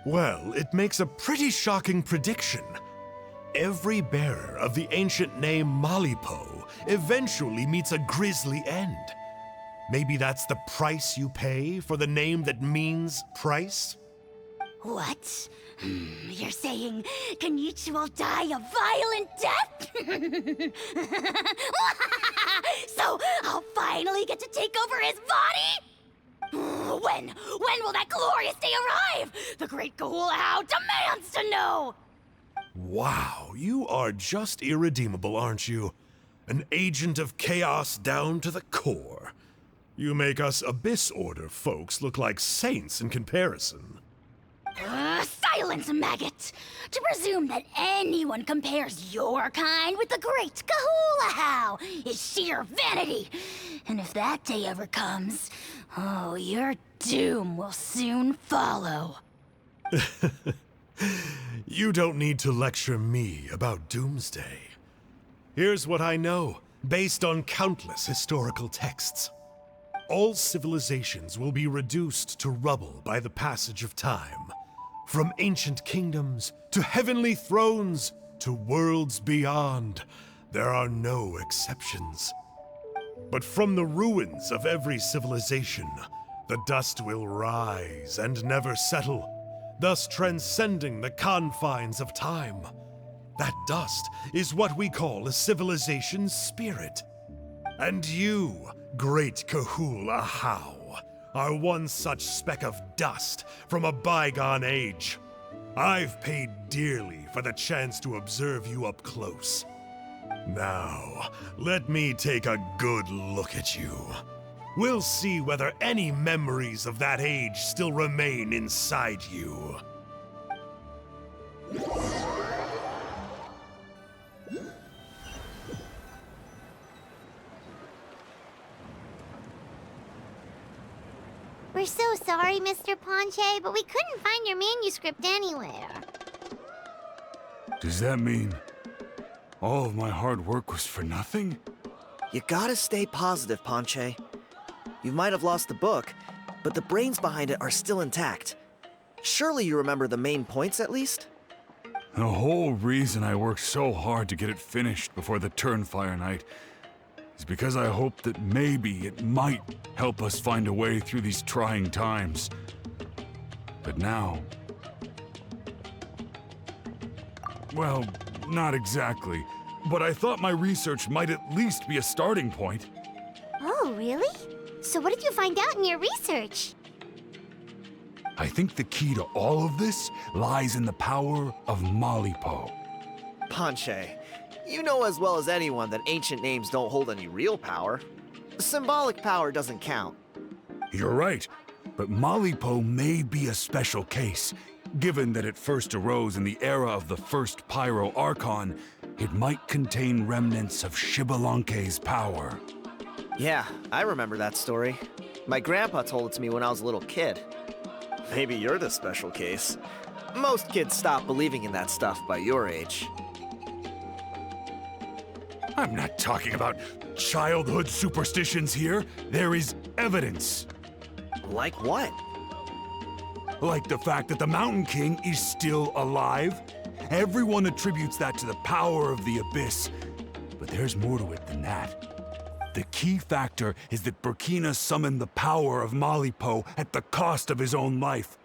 Well, it makes a pretty shocking prediction. Every bearer of the ancient name Malipo eventually meets a grisly end. Maybe that's the price you pay for the name that means price? What? You're saying Kenichi will die a violent death? So I'll finally get to take over his body? When will that glorious day arrive? The great Kahulahow demands to know! Wow, you are just irredeemable, aren't you? An agent of chaos down to the core. You make us Abyss Order folks look like saints in comparison. Silence, maggot! To presume that anyone compares your kind with the great Kahulahow is sheer vanity. And if that day ever comes, oh, your doom will soon follow. You don't need to lecture me about Doomsday. Here's what I know, based on countless historical texts. All civilizations will be reduced to rubble by the passage of time. From ancient kingdoms, to heavenly thrones, to worlds beyond, there are no exceptions. But from the ruins of every civilization, the dust will rise and never settle, thus transcending the confines of time. That dust is what we call a civilization's spirit. And you, great Kahulahow, are one such speck of dust from a bygone age. I've paid dearly for the chance to observe you up close. Now, let me take a good look at you. We'll see whether any memories of that age still remain inside you. We're so sorry, Mr. Ponche, but we couldn't find your manuscript anywhere. Does that mean all of my hard work was for nothing? You gotta stay positive, Ponche. You might have lost the book, but the brains behind it are still intact. Surely you remember the main points at least? The whole reason I worked so hard to get it finished before the Turnfire Night is because I hoped that maybe it might help us find a way through these trying times. But now... well, not exactly. But I thought my research might at least be a starting point. Oh, really? So what did you find out in your research? I think the key to all of this lies in the power of Malipo. Panche, you know as well as anyone that ancient names don't hold any real power. Symbolic power doesn't count. You're right, but Malipo may be a special case. Given that it first arose in the era of the first Pyro Archon, it might contain remnants of Xbalanque's power. Yeah, I remember that story. My grandpa told it to me when I was a little kid. Maybe you're the special case. Most kids stop believing in that stuff by your age. I'm not talking about childhood superstitions here. There is evidence. Like what? Like the fact that the Mountain King is still alive. Everyone attributes that to the power of the Abyss. But there's more to it than that. The key factor is that Burkina summoned the power of Malipo at the cost of his own life.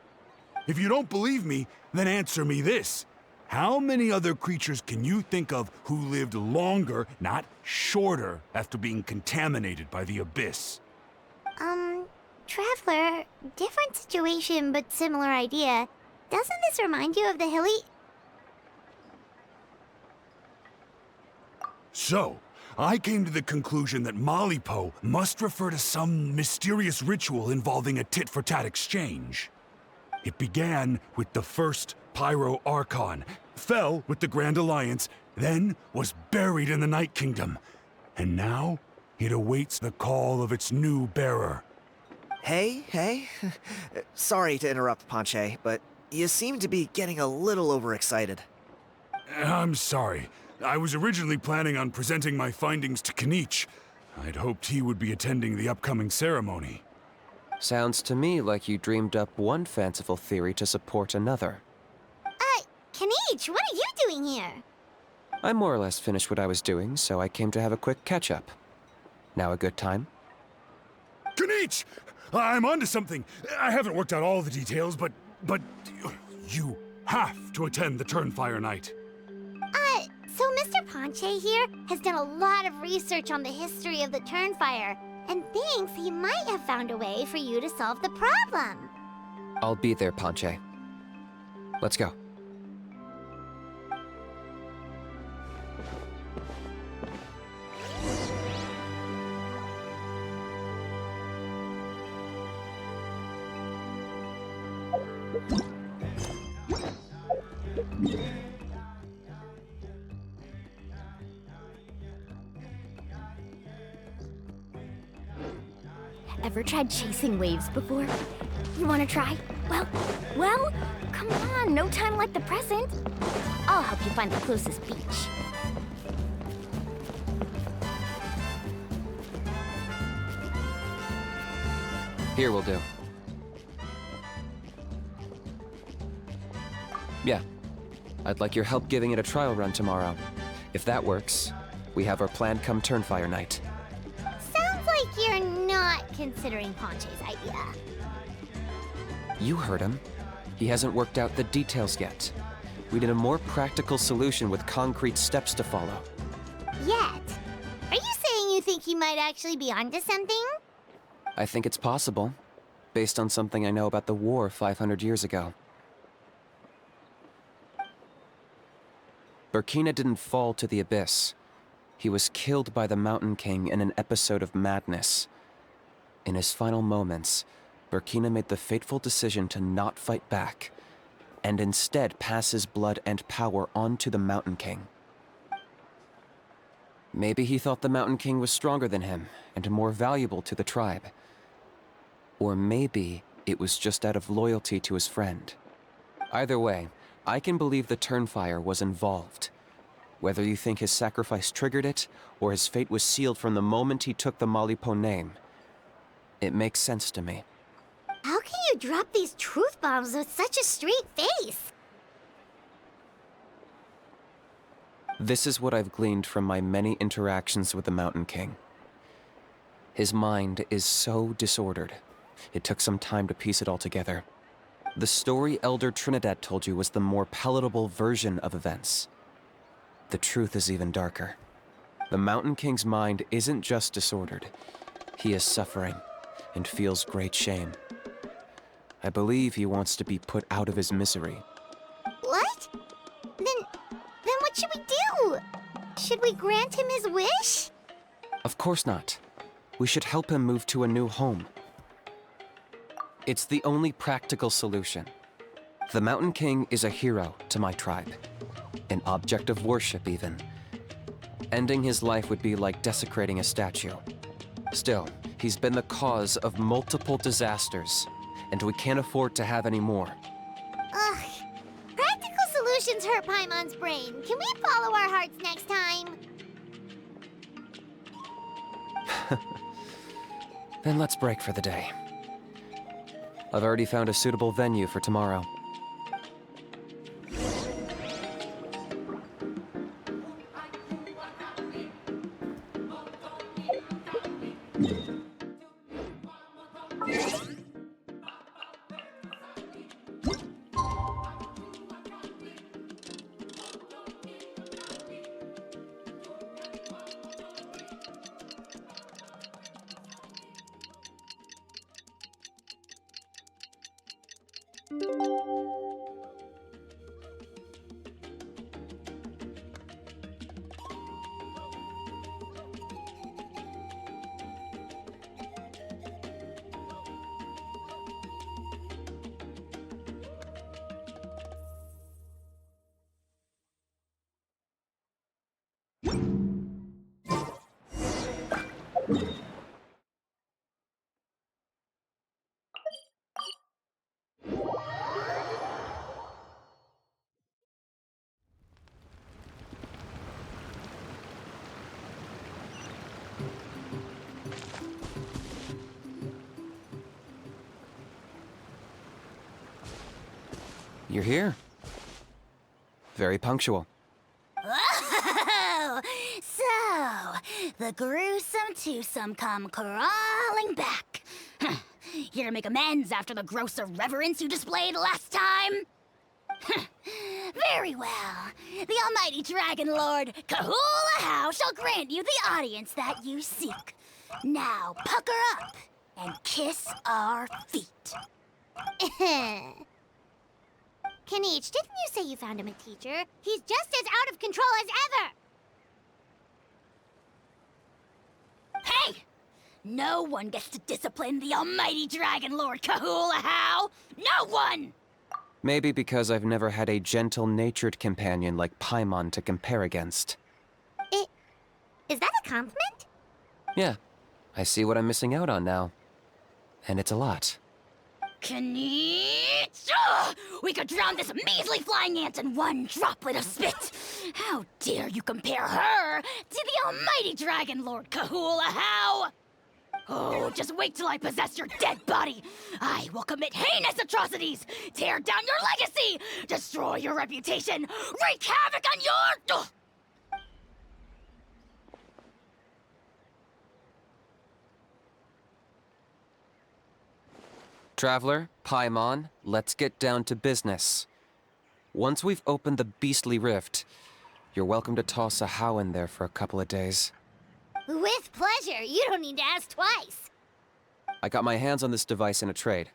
If you don't believe me, then answer me this. How many other creatures can you think of who lived longer, not shorter, after being contaminated by the Abyss? Traveler, different situation but similar idea. Doesn't this remind you of the hilly... So, I came to the conclusion that Malipo must refer to some mysterious ritual involving a tit-for-tat exchange. It began with the first Pyro Archon, fell with the Grand Alliance, then was buried in the Night Kingdom. And now, it awaits the call of its new bearer. Hey. Sorry to interrupt, Panche, but you seem to be getting a little overexcited. I'm sorry. I was originally planning on presenting my findings to Kinich. I'd hoped he would be attending the upcoming ceremony. Sounds to me like you dreamed up one fanciful theory to support another. Kinich, what are you doing here? I more or less finished what I was doing, so I came to have a quick catch-up. Now a good time? Kinich! I'm onto something. I haven't worked out all the details, but you have to attend the Turnfire Night. So Mr. Panche here has done a lot of research on the history of the Turnfire, and thinks he might have found a way for you to solve the problem. I'll be there, Panche. Let's go. Ever tried chasing waves before? You wanna try? Well, come on, no time like the present. I'll help you find the closest beach. Here will do. Yeah. I'd like your help giving it a trial run tomorrow. If that works, we have our plan come Turnfire Night. Sounds like you're not considering Panche's idea. You heard him. He hasn't worked out the details yet. We need a more practical solution with concrete steps to follow. Yet? Are you saying you think he might actually be onto something? I think it's possible, based on something I know about the war 500 years ago. Burkina didn't fall to the Abyss. He was killed by the Mountain King in an episode of madness. In his final moments, Burkina made the fateful decision to not fight back, and instead pass his blood and power on to the Mountain King. Maybe he thought the Mountain King was stronger than him, and more valuable to the tribe. Or maybe it was just out of loyalty to his friend. Either way, I can believe the Turnfire was involved. Whether you think his sacrifice triggered it, or his fate was sealed from the moment he took the Malipo name, it makes sense to me. How can you drop these truth bombs with such a straight face? This is what I've gleaned from my many interactions with the Mountain King. His mind is so disordered. It took some time to piece it all together. The story Elder Trinidad told you was the more palatable version of events. The truth is even darker. The Mountain King's mind isn't just disordered. He is suffering and feels great shame. I believe he wants to be put out of his misery. What? Then what should we do? Should we grant him his wish? Of course not. We should help him move to a new home. It's the only practical solution. The Mountain King is a hero to my tribe. An object of worship, even. Ending his life would be like desecrating a statue. Still, he's been the cause of multiple disasters, and we can't afford to have any more. Ugh. Practical solutions hurt Paimon's brain. Can we follow our hearts next time? Then let's break for the day. I've already found a suitable venue for tomorrow. You're here. Very punctual. Oh, so the gruesome twosome come crawling back. Huh. Here to make amends after the gross irreverence you displayed last time? Huh. Very well. The almighty Dragon Lord, Kahula How, shall grant you the audience that you seek. Now pucker up and kiss our feet. Kanich, didn't you say you found him a teacher? He's just as out of control as ever! Hey! No one gets to discipline the almighty Dragon Lord Kahula How! No one! Maybe because I've never had a gentle-natured companion like Paimon to compare against. Is that a compliment? Yeah, I see what I'm missing out on now. And it's a lot. Kanich! Ugh! We could drown this measly flying ant in one droplet of spit! How dare you compare her to the almighty Dragon Lord Kahula How! Oh, just wait till I possess your dead body! I will commit heinous atrocities! Tear down your legacy! Destroy your reputation! Wreak havoc on your... Ugh! Traveler, Paimon, let's get down to business. Once we've opened the beastly rift, you're welcome to toss a how in there for a couple of days. With pleasure. You don't need to ask twice. I got my hands on this device in a trade.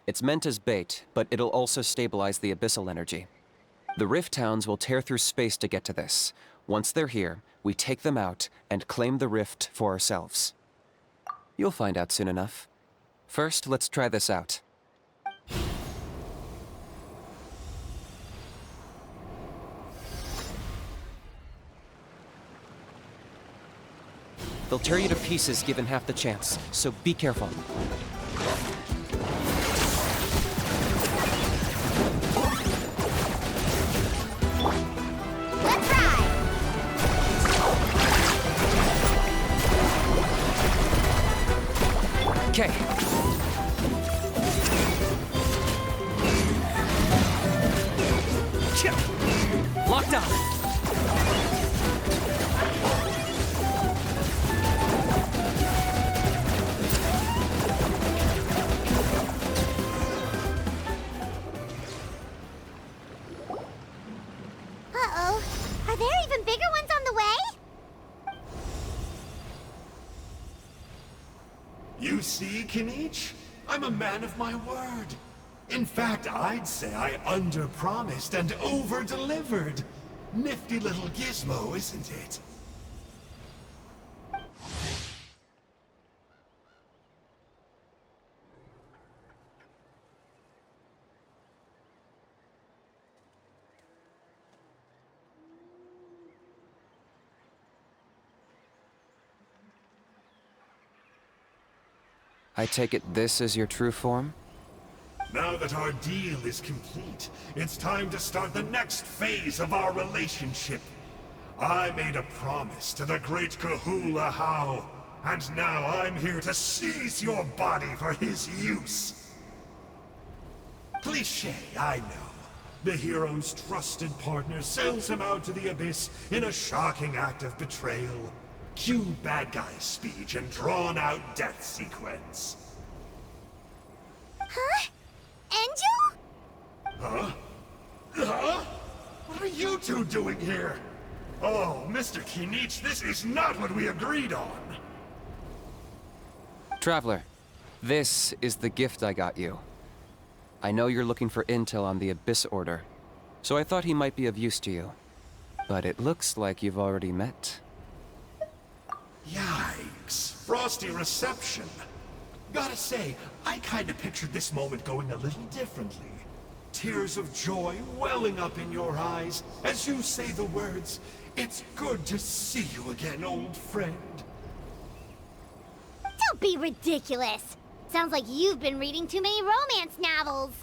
It's meant as bait, but it'll also stabilize the abyssal energy. The rift towns will tear through space to get to this. Once they're here, we take them out and claim the rift for ourselves. You'll find out soon enough. First, let's try this out. They'll tear you to pieces given half the chance, so be careful. Let's ride! Okay. Locked on. You see, Kinich? I'm a man of my word. In fact, I'd say I under-promised and over-delivered. Nifty little gizmo, isn't it? I take it this is your true form? Now that our deal is complete, it's time to start the next phase of our relationship. I made a promise to the great Kahula How, and now I'm here to seize your body for his use. Cliché, I know. The hero's trusted partner sells him out to the abyss in a shocking act of betrayal. Cue bad guy speech and drawn-out death sequence. Huh? Angel? Huh? Huh? What are you two doing here? Oh, Mr. Kinich, this is not what we agreed on. Traveler, this is the gift I got you. I know you're looking for intel on the Abyss Order, so I thought he might be of use to you. But it looks like you've already met. Yikes. Frosty reception. Gotta say, I kinda pictured this moment going a little differently. Tears of joy welling up in your eyes as you say the words, "It's good to see you again, old friend." Don't be ridiculous. Sounds like you've been reading too many romance novels.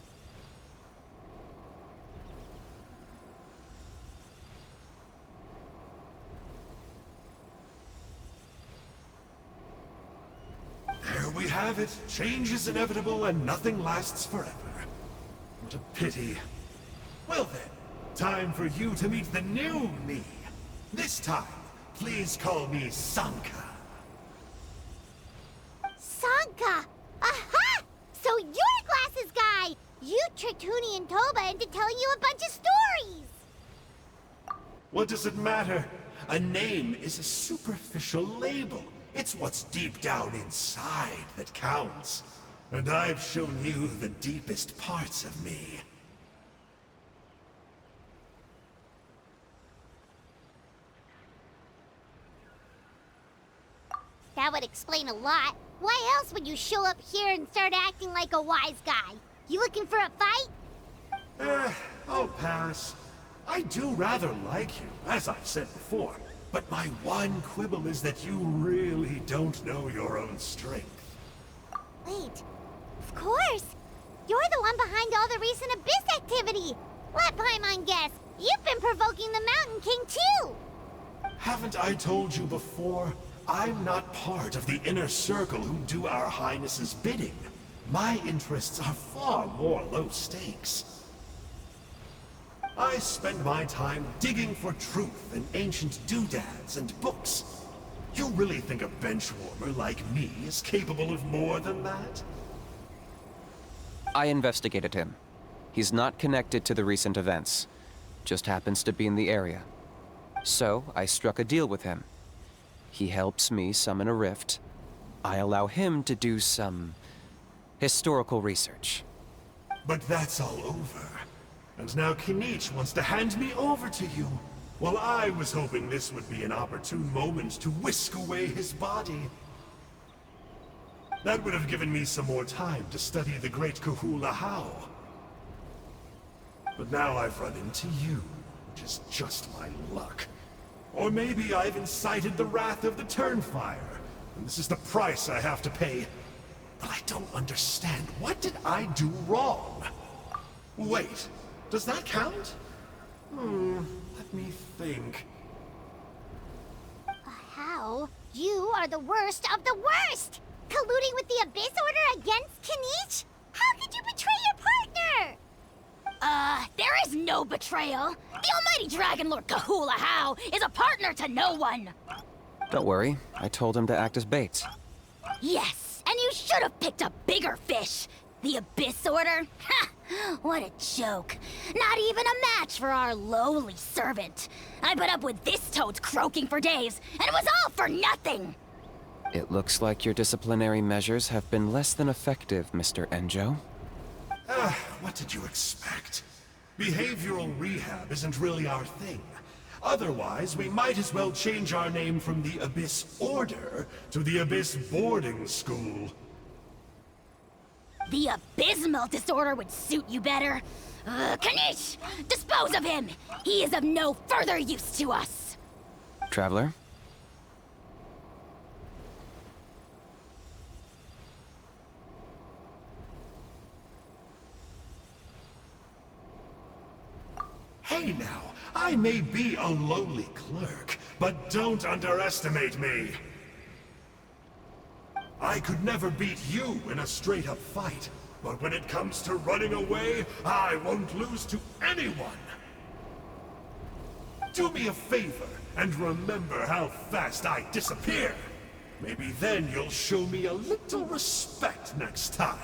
There we have it. Change is inevitable and nothing lasts forever. What a pity. Well then, time for you to meet the new me. This time, please call me Sanka. Sanka! Aha! So you're Glasses Guy! You tricked Huni and Toba into telling you a bunch of stories! What does it matter? A name is a superficial label. It's what's deep down inside that counts. And I've shown you the deepest parts of me. That would explain a lot. Why else would you show up here and start acting like a wise guy? You looking for a fight? I'll pass. I do rather like you, as I've said before. But my one quibble is that you really don't know your own strength. Wait, of course! You're the one behind all the recent Abyss activity! Let Paimon guess, you've been provoking the Mountain King too! Haven't I told you before? I'm not part of the inner circle who do our Highness's bidding. My interests are far more low stakes. I spend my time digging for truth in ancient doodads and books. You really think a benchwarmer like me is capable of more than that? I investigated him. He's not connected to the recent events. Just happens to be in the area. So, I struck a deal with him. He helps me summon a rift. I allow him to do some historical research. But that's all over. And now Kinich wants to hand me over to you. Well, I was hoping this would be an opportune moment to whisk away his body. That would have given me some more time to study the great Kahula How. But now I've run into you, which is just my luck. Or maybe I've incited the wrath of the Turnfire, and this is the price I have to pay. But I don't understand. What did I do wrong? Wait, does that count? Let me think. How? You are the worst of the worst! Colluding with the Abyss Order against Kinich? How could you betray your partner? There is no betrayal. The almighty Dragon Lord Kahula How is a partner to no one. Don't worry, I told him to act as bait. Yes, and you should have picked a bigger fish. The Abyss Order? Ha! What a joke. Not even a match for our lowly servant. I put up with this toad croaking for days, and it was all for nothing. It looks like your disciplinary measures have been less than effective, Mr. Enjo. What did you expect? Behavioral rehab isn't really our thing. Otherwise, we might as well change our name from the Abyss Order to the Abyss Boarding School. The abysmal disorder would suit you better. Kanish! Dispose of him! He is of no further use to us! Traveler? Hey now, I may be a lowly clerk, but don't underestimate me. I could never beat you in a straight-up fight, but when it comes to running away, I won't lose to anyone. Do me a favor, and remember how fast I disappear. Maybe then you'll show me a little respect next time.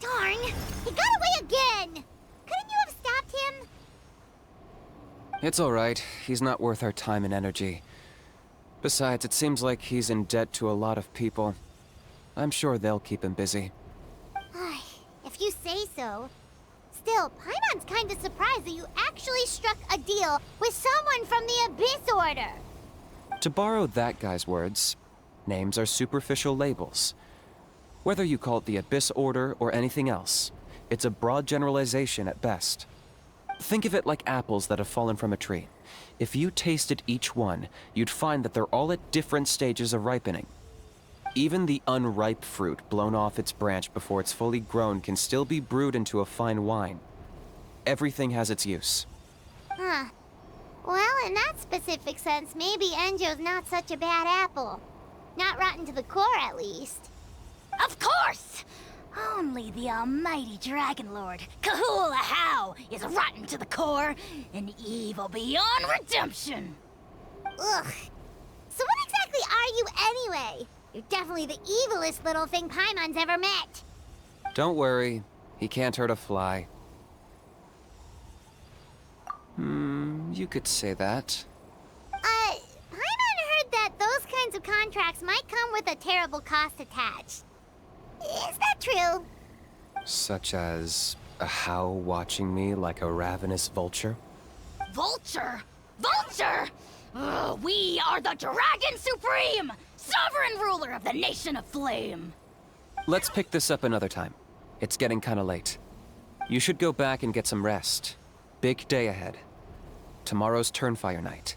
Darn! He got away again! Couldn't you have stopped him? It's alright. He's not worth our time and energy. Besides, it seems like he's in debt to a lot of people. I'm sure they'll keep him busy. If you say so. Still, Paimon's kinda surprised that you actually struck a deal with someone from the Abyss Order. To borrow that guy's words, names are superficial labels. Whether you call it the Abyss Order or anything else, it's a broad generalization at best. Think of it like apples that have fallen from a tree. If you tasted each one, you'd find that they're all at different stages of ripening. Even the unripe fruit blown off its branch before it's fully grown can still be brewed into a fine wine. Everything has its use. Huh. Well, in that specific sense, maybe Enjo's not such a bad apple. Not rotten to the core, at least. Of course! Only the almighty Dragon Lord, Kahula How, is rotten to the core and evil beyond redemption. Ugh. So what exactly are you anyway? You're definitely the evilest little thing Paimon's ever met. Don't worry, he can't hurt a fly. You could say that. Paimon heard that those kinds of contracts might come with a terrible cost attached. Is that true? Such as a How watching me like a ravenous vulture? Vulture? Vulture! We are the Dragon Supreme, sovereign ruler of the Nation of Flame. Let's pick this up another time. It's getting kinda late. You should go back and get some rest. Big day ahead. Tomorrow's Turnfire Night.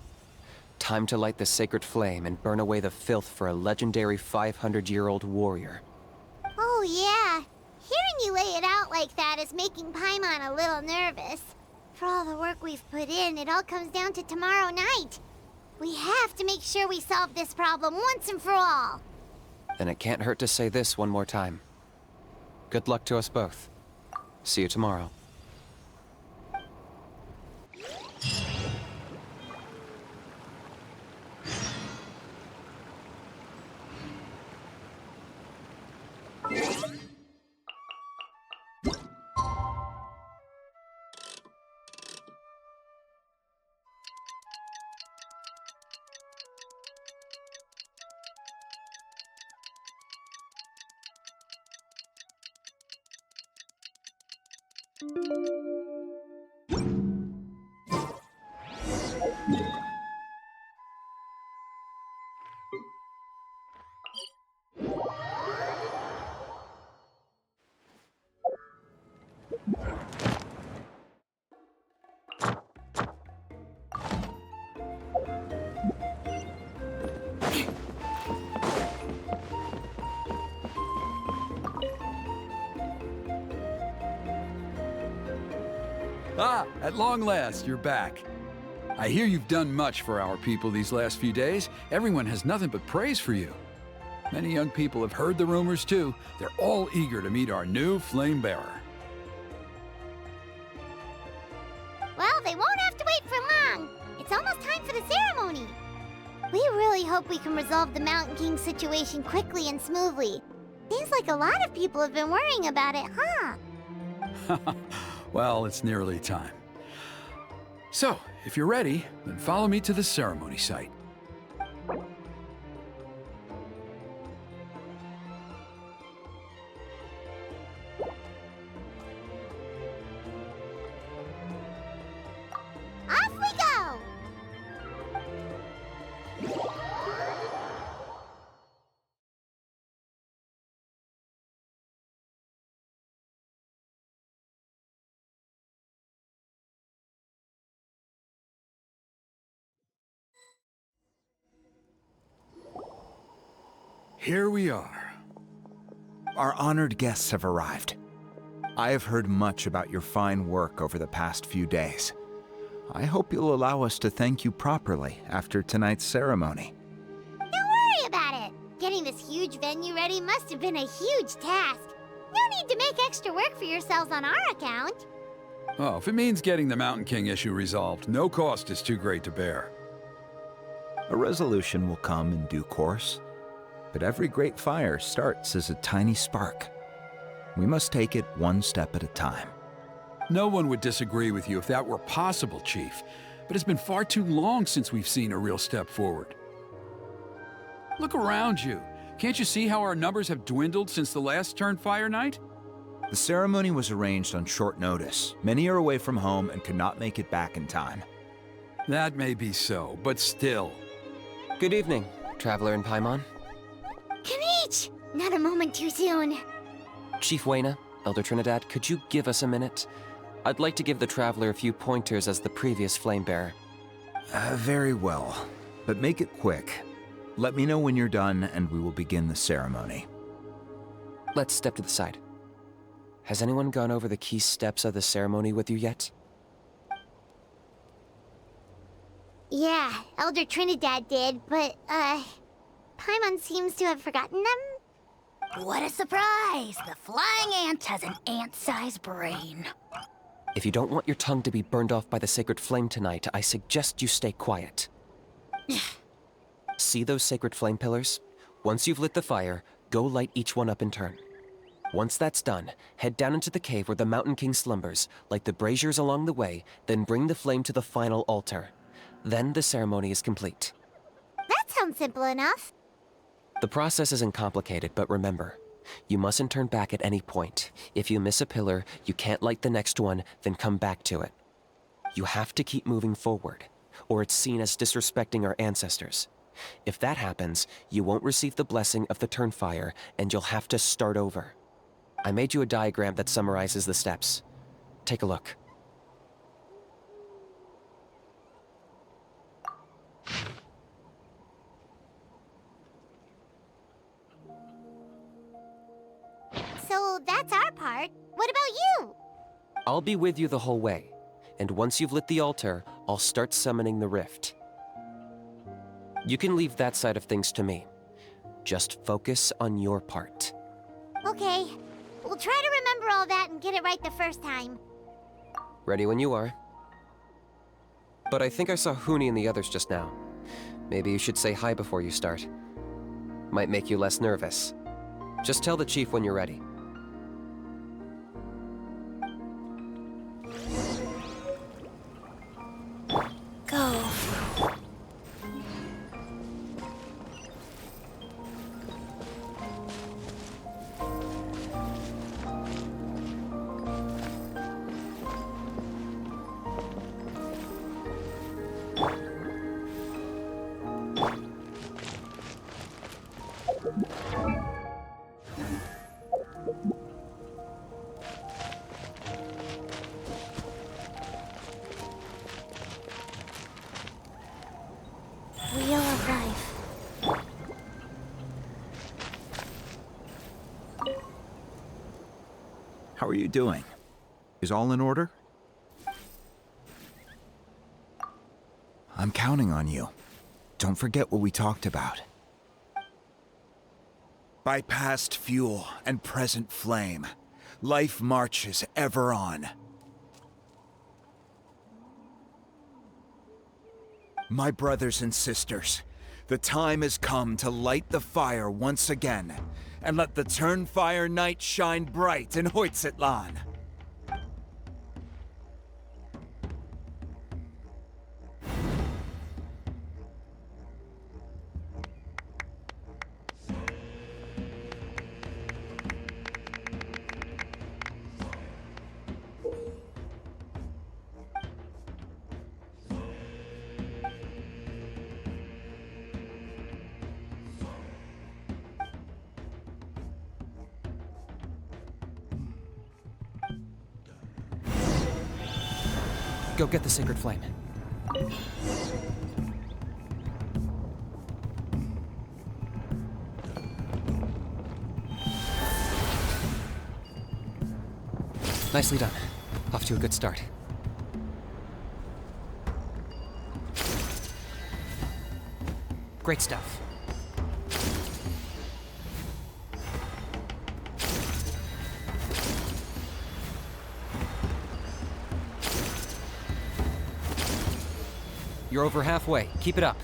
Time to light the sacred flame and burn away the filth for a legendary 500-year-old warrior. Oh yeah. Hearing you lay it out like that is making Paimon a little nervous. For all the work we've put in, it all comes down to tomorrow night. We have to make sure we solve this problem once and for all. Then it can't hurt to say this one more time. Good luck to us both. See you tomorrow. Ah, at long last, you're back. I hear you've done much for our people these last few days. Everyone has nothing but praise for you. Many young people have heard the rumors too. They're all eager to meet our new flame bearer. Well, they won't have to wait for long. It's almost time for the ceremony. We really hope we can resolve the Mountain King situation quickly and smoothly. Seems like a lot of people have been worrying about it, huh? Well, it's nearly time. So, if you're ready, then follow me to the ceremony site. Here we are. Our honored guests have arrived. I have heard much about your fine work over the past few days. I hope you'll allow us to thank you properly after tonight's ceremony. Don't worry about it. Getting this huge venue ready must have been a huge task. No need to make extra work for yourselves on our account. Oh, if it means getting the Mountain King issue resolved, no cost is too great to bear. A resolution will come in due course, but every great fire starts as a tiny spark. We must take it one step at a time. No one would disagree with you if that were possible, Chief, but it's been far too long since we've seen a real step forward. Look around you. Can't you see how our numbers have dwindled since the last Turnfire night? The ceremony was arranged on short notice. Many are away from home and could not make it back in time. That may be so, but still. Good evening, Traveler in Paimon. Kanichi! Not a moment too soon. Chief Wayna, Elder Trinidad, could you give us a minute? I'd like to give the Traveler a few pointers as the previous Flamebearer. Very well, but make it quick. Let me know when you're done and we will begin the ceremony. Let's step to the side. Has anyone gone over the key steps of the ceremony with you yet? Yeah, Elder Trinidad did, but, Paimon seems to have forgotten them? What a surprise! The flying ant has an ant-sized brain. If you don't want your tongue to be burned off by the sacred flame tonight, I suggest you stay quiet. See those sacred flame pillars? Once you've lit the fire, go light each one up in turn. Once that's done, head down into the cave where the Mountain King slumbers, light the braziers along the way, then bring the flame to the final altar. Then the ceremony is complete. That sounds simple enough. The process isn't complicated, but remember, you mustn't turn back at any point. If you miss a pillar, you can't light the next one, then come back to it. You have to keep moving forward, or it's seen as disrespecting our ancestors. If that happens, you won't receive the blessing of the Turnfire, and you'll have to start over. I made you a diagram that summarizes the steps. Take a look. So that's our part. What about you? I'll be with you the whole way, and once you've lit the altar, I'll start summoning the rift. You can leave that side of things to me. Just focus on your part. Okay. We'll try to remember all that and get it right the first time. Ready when you are. But I think I saw Huni and the others just now. Maybe you should say hi before you start. Might make you less nervous. Just tell the chief when you're ready. Go. Wheel of Life. How are you doing? Is all in order? I'm counting on you. Don't forget what we talked about. By past fuel and present flame, life marches ever on. My brothers and sisters, the time has come to light the fire once again, and let the Turnfire night shine bright in Hoytzitlan. Go get the sacred flame. Nicely done. Off to a good start. Great stuff. You're over halfway. Keep it up.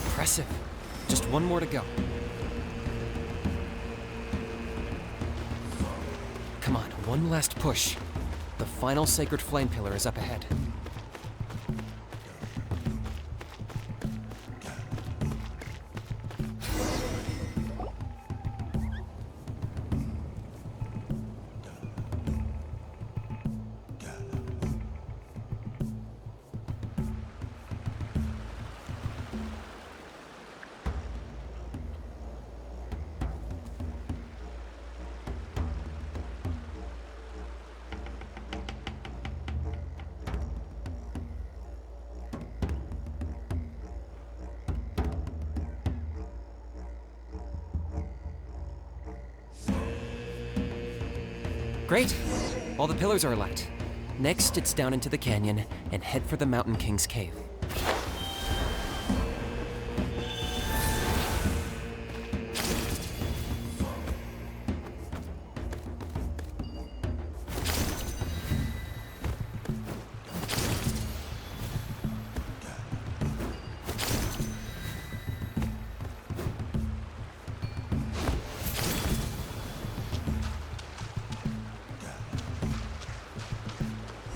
Impressive. Just one more to go. Come on, one last push. The final sacred flame pillar is up ahead. Great. All the pillars are alight. Next, it's down into the canyon and head for the Mountain King's cave.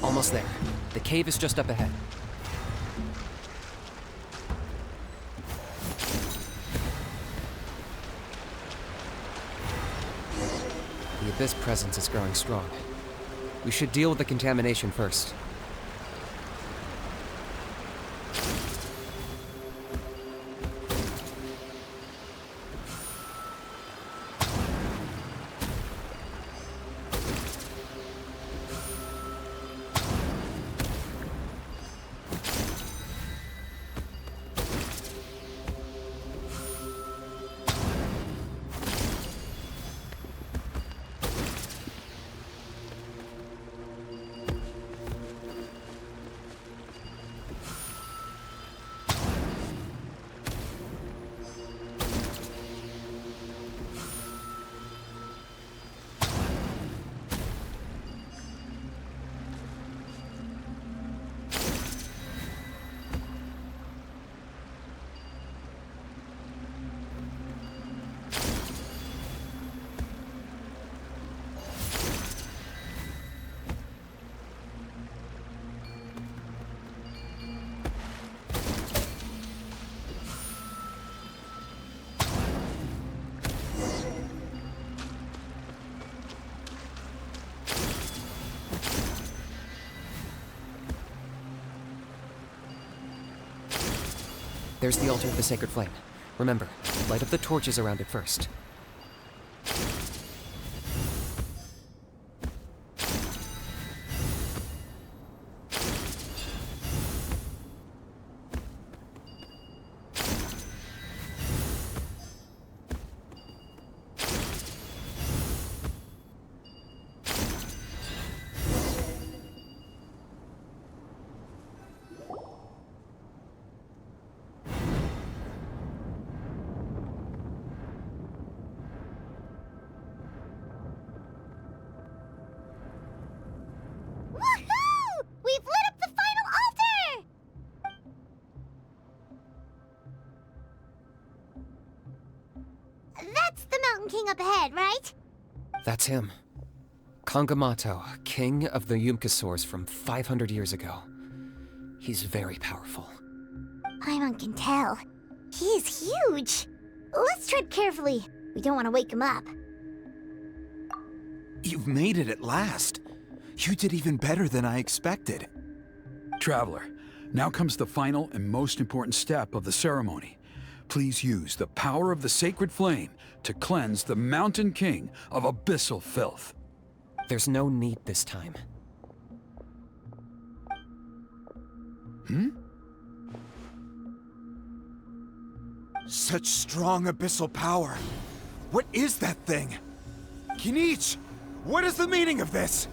Almost there. The cave is just up ahead. The Abyss presence is growing strong. We should deal with the contamination first. There's the altar of the sacred flame. Remember, light up the torches around it first. Woohoo! We've lit up the final altar! That's the Mountain King up ahead, right? That's him. Kangamato, king of the Yumkasaurs from 500 years ago. He's very powerful. Paimon can tell. He is huge. Let's tread carefully. We don't want to wake him up. You've made it at last. You did even better than I expected. Traveler, now comes the final and most important step of the ceremony. Please use the power of the sacred flame to cleanse the Mountain King of abyssal filth. There's no need this time. Such strong abyssal power. What is that thing? Kinich, what is the meaning of this?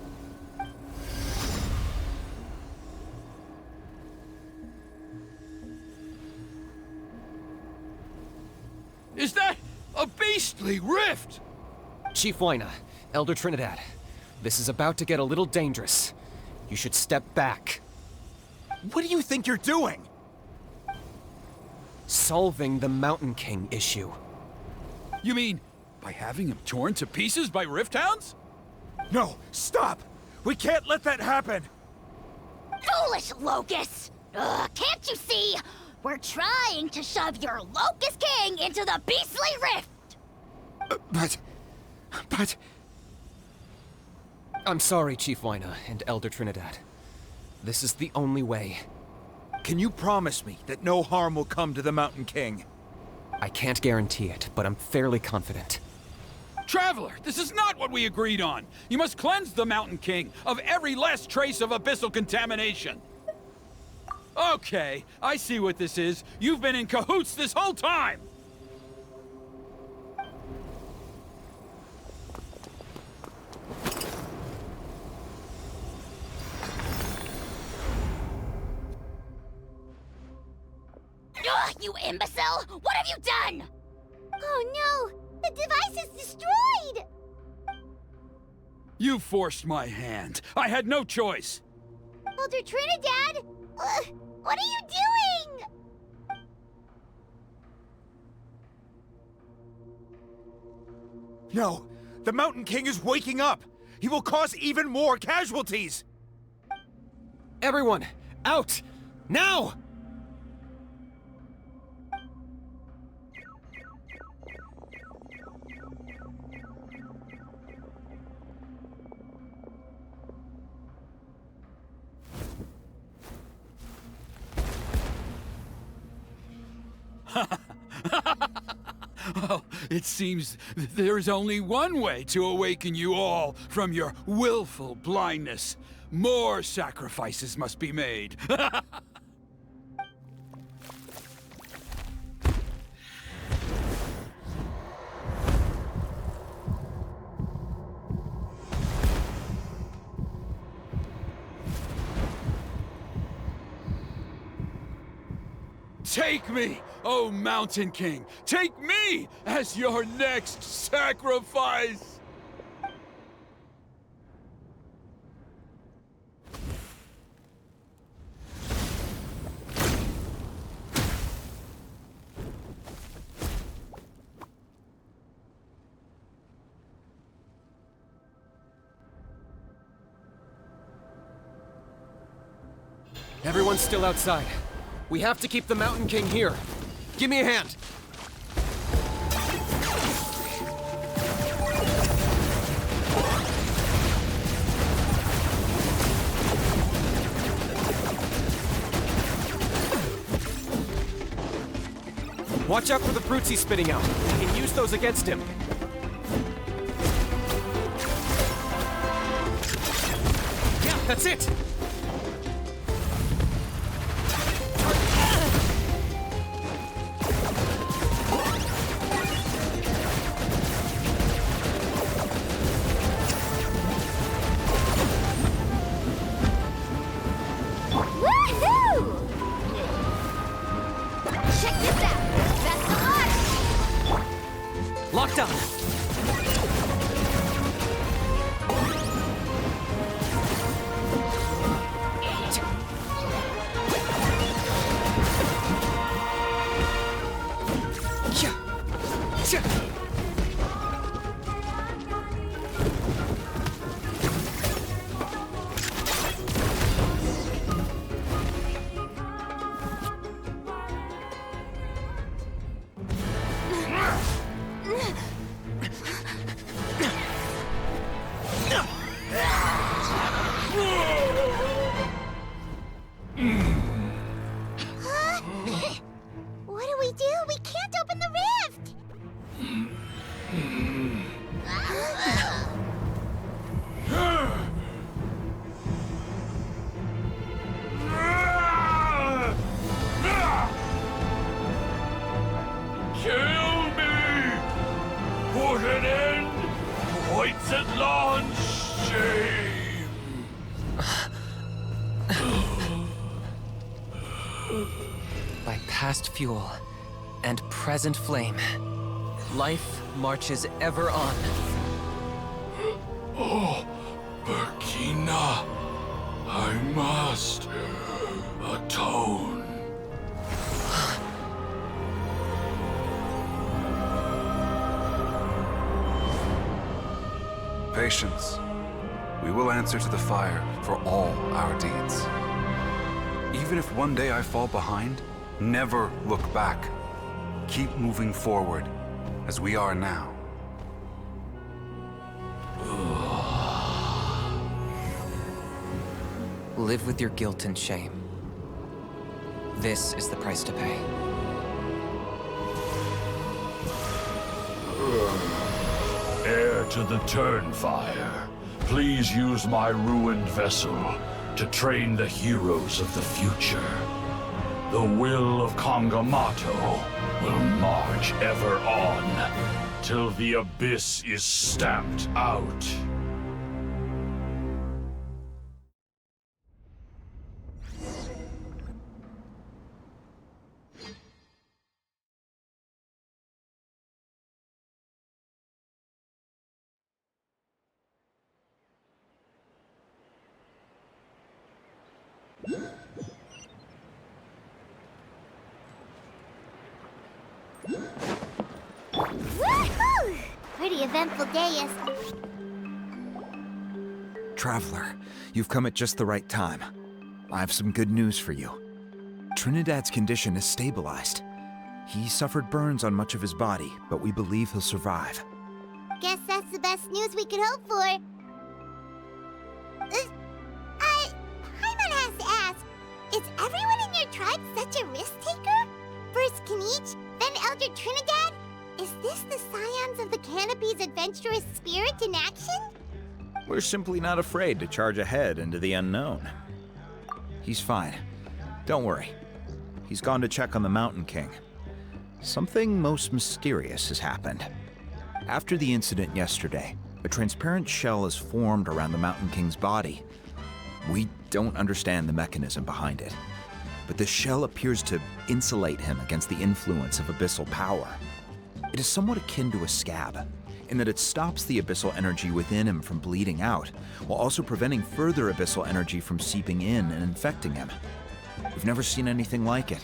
Is that a beastly rift? Chief Wyna, Elder Trinidad, this is about to get a little dangerous. You should step back. What do you think you're doing? Solving the Mountain King issue. You mean by having him torn to pieces by rift hounds? No, stop! We can't let that happen! Foolish Locust! Can't you see? We're trying to shove your Locust King into the beastly rift! But... I'm sorry, Chief Wyna and Elder Trinidad. This is the only way. Can you promise me that no harm will come to the Mountain King? I can't guarantee it, but I'm fairly confident. Traveler, this is not what we agreed on. You must cleanse the Mountain King of every last trace of abyssal contamination. Okay, I see what this is. You've been in cahoots this whole time! You imbecile! What have you done? Oh no! The device is destroyed! You forced my hand. I had no choice. Elder Trinidad! What are you doing? No, the Mountain King is waking up! He will cause even more casualties! Everyone, out! Now! Well, it seems there is only one way to awaken you all from your willful blindness. More sacrifices must be made. Take me, O Mountain King! Take me as your next sacrifice! Everyone's still outside. We have to keep the Mountain King here. Give me a hand. Watch out for the fruits he's spitting out. We can use those against him. Yeah, that's it! Locked on. What do? We can't open the rift! at Lawn's shame! By past fuel and present flame, life marches ever on. Oh, Burkina, I must atone. Patience. We will answer to the fire for all our deeds. Even if one day I fall behind, never look back. Keep moving forward, as we are now. Live with your guilt and shame. This is the price to pay. Heir to the Turnfire, please use my ruined vessel to train the heroes of the future. The will of Kangamato will march ever on, till the abyss is stamped out. Woohoo! Pretty eventful day yesterday. Traveler, you've come at just the right time. I have some good news for you. Trinidad's condition is stabilized. He suffered burns on much of his body, but we believe he'll survive. Guess that's the best news we could hope for. Paimon has to ask, is everyone in your tribe such a risk-taker? First Kinich, then Elder Trinidad? Is this the Scions of the Canopy's adventurous spirit in action? We're simply not afraid to charge ahead into the unknown. He's fine. Don't worry. He's gone to check on the Mountain King. Something most mysterious has happened. After the incident yesterday, a transparent shell is formed around the Mountain King's body. We don't understand the mechanism behind it, but the shell appears to insulate him against the influence of abyssal power. It is somewhat akin to a scab, in that it stops the abyssal energy within him from bleeding out, while also preventing further abyssal energy from seeping in and infecting him. We've never seen anything like it.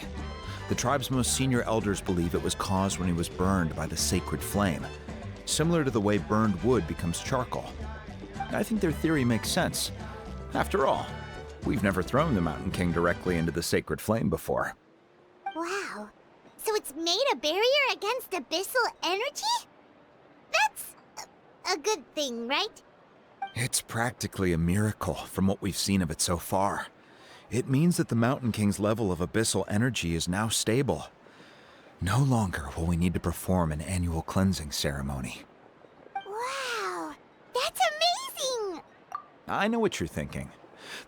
The tribe's most senior elders believe it was caused when he was burned by the sacred flame, similar to the way burned wood becomes charcoal. I think their theory makes sense. After all, we've never thrown the Mountain King directly into the sacred flame before. Wow. So it's made a barrier against abyssal energy? That's a good thing, right? It's practically a miracle from what we've seen of it so far. It means that the Mountain King's level of abyssal energy is now stable. No longer will we need to perform an annual cleansing ceremony. Wow, that's amazing! I know what you're thinking.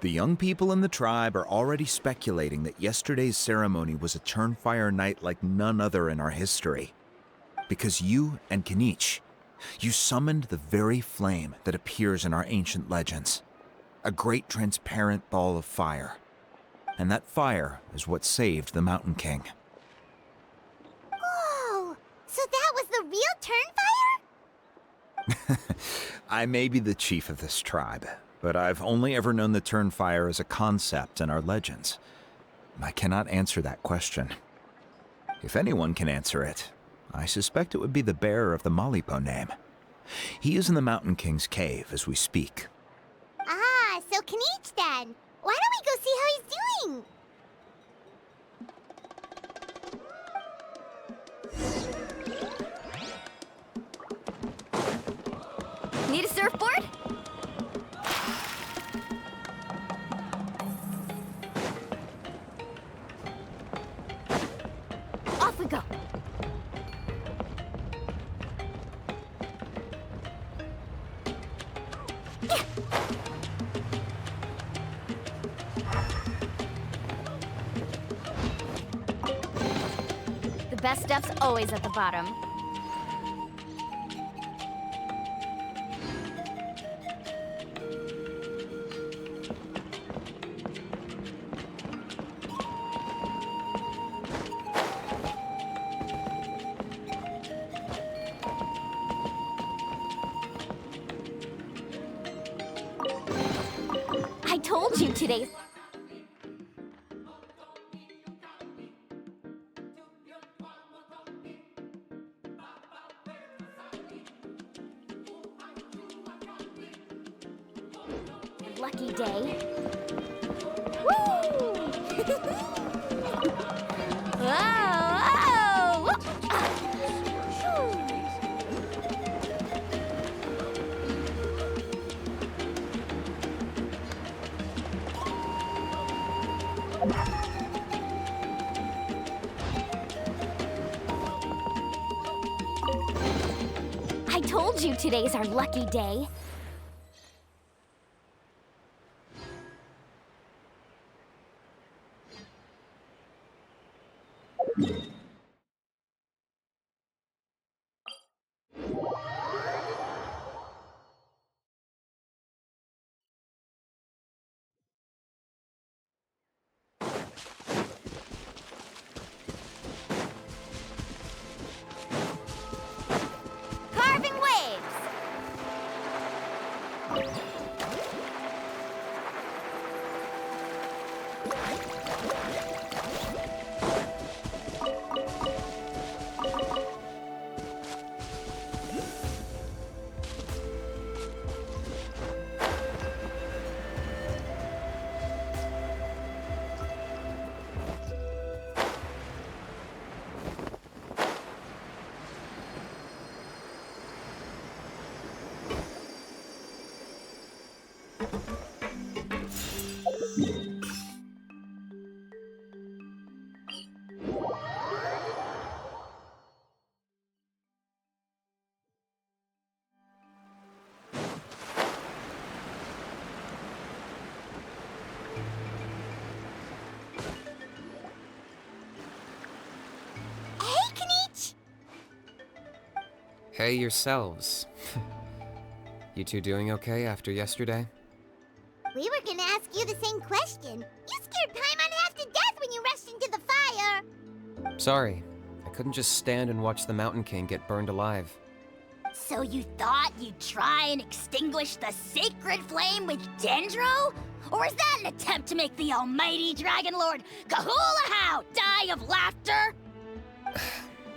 The young people in the tribe are already speculating that yesterday's ceremony was a Turnfire night like none other in our history. Because you and Kinich, you summoned the very flame that appears in our ancient legends. A great transparent ball of fire. And that fire is what saved the Mountain King. Whoa! So that was the real Turnfire? I may be the chief of this tribe, but I've only ever known the Turnfire as a concept in our legends. I cannot answer that question. If anyone can answer it, I suspect it would be the bearer of the Malipo name. He is in the Mountain King's cave as we speak. Ah, so Kinich then. Why don't we go see how he's doing? Need a surfboard? Off we go. The best stuff's always at the bottom. today's... lucky day. Woo! Whoa! Whoa! I told you today's our lucky day. Carving waves! Hey yourselves. You two doing okay after yesterday? We were gonna ask you the same question. You scared Paimon half to death when you rushed into the fire. Sorry, I couldn't just stand and watch the Mountain King get burned alive. So you thought you'd try and extinguish the sacred flame with Dendro? Or is that an attempt to make the almighty Dragon Lord Kahulahau die of laughter?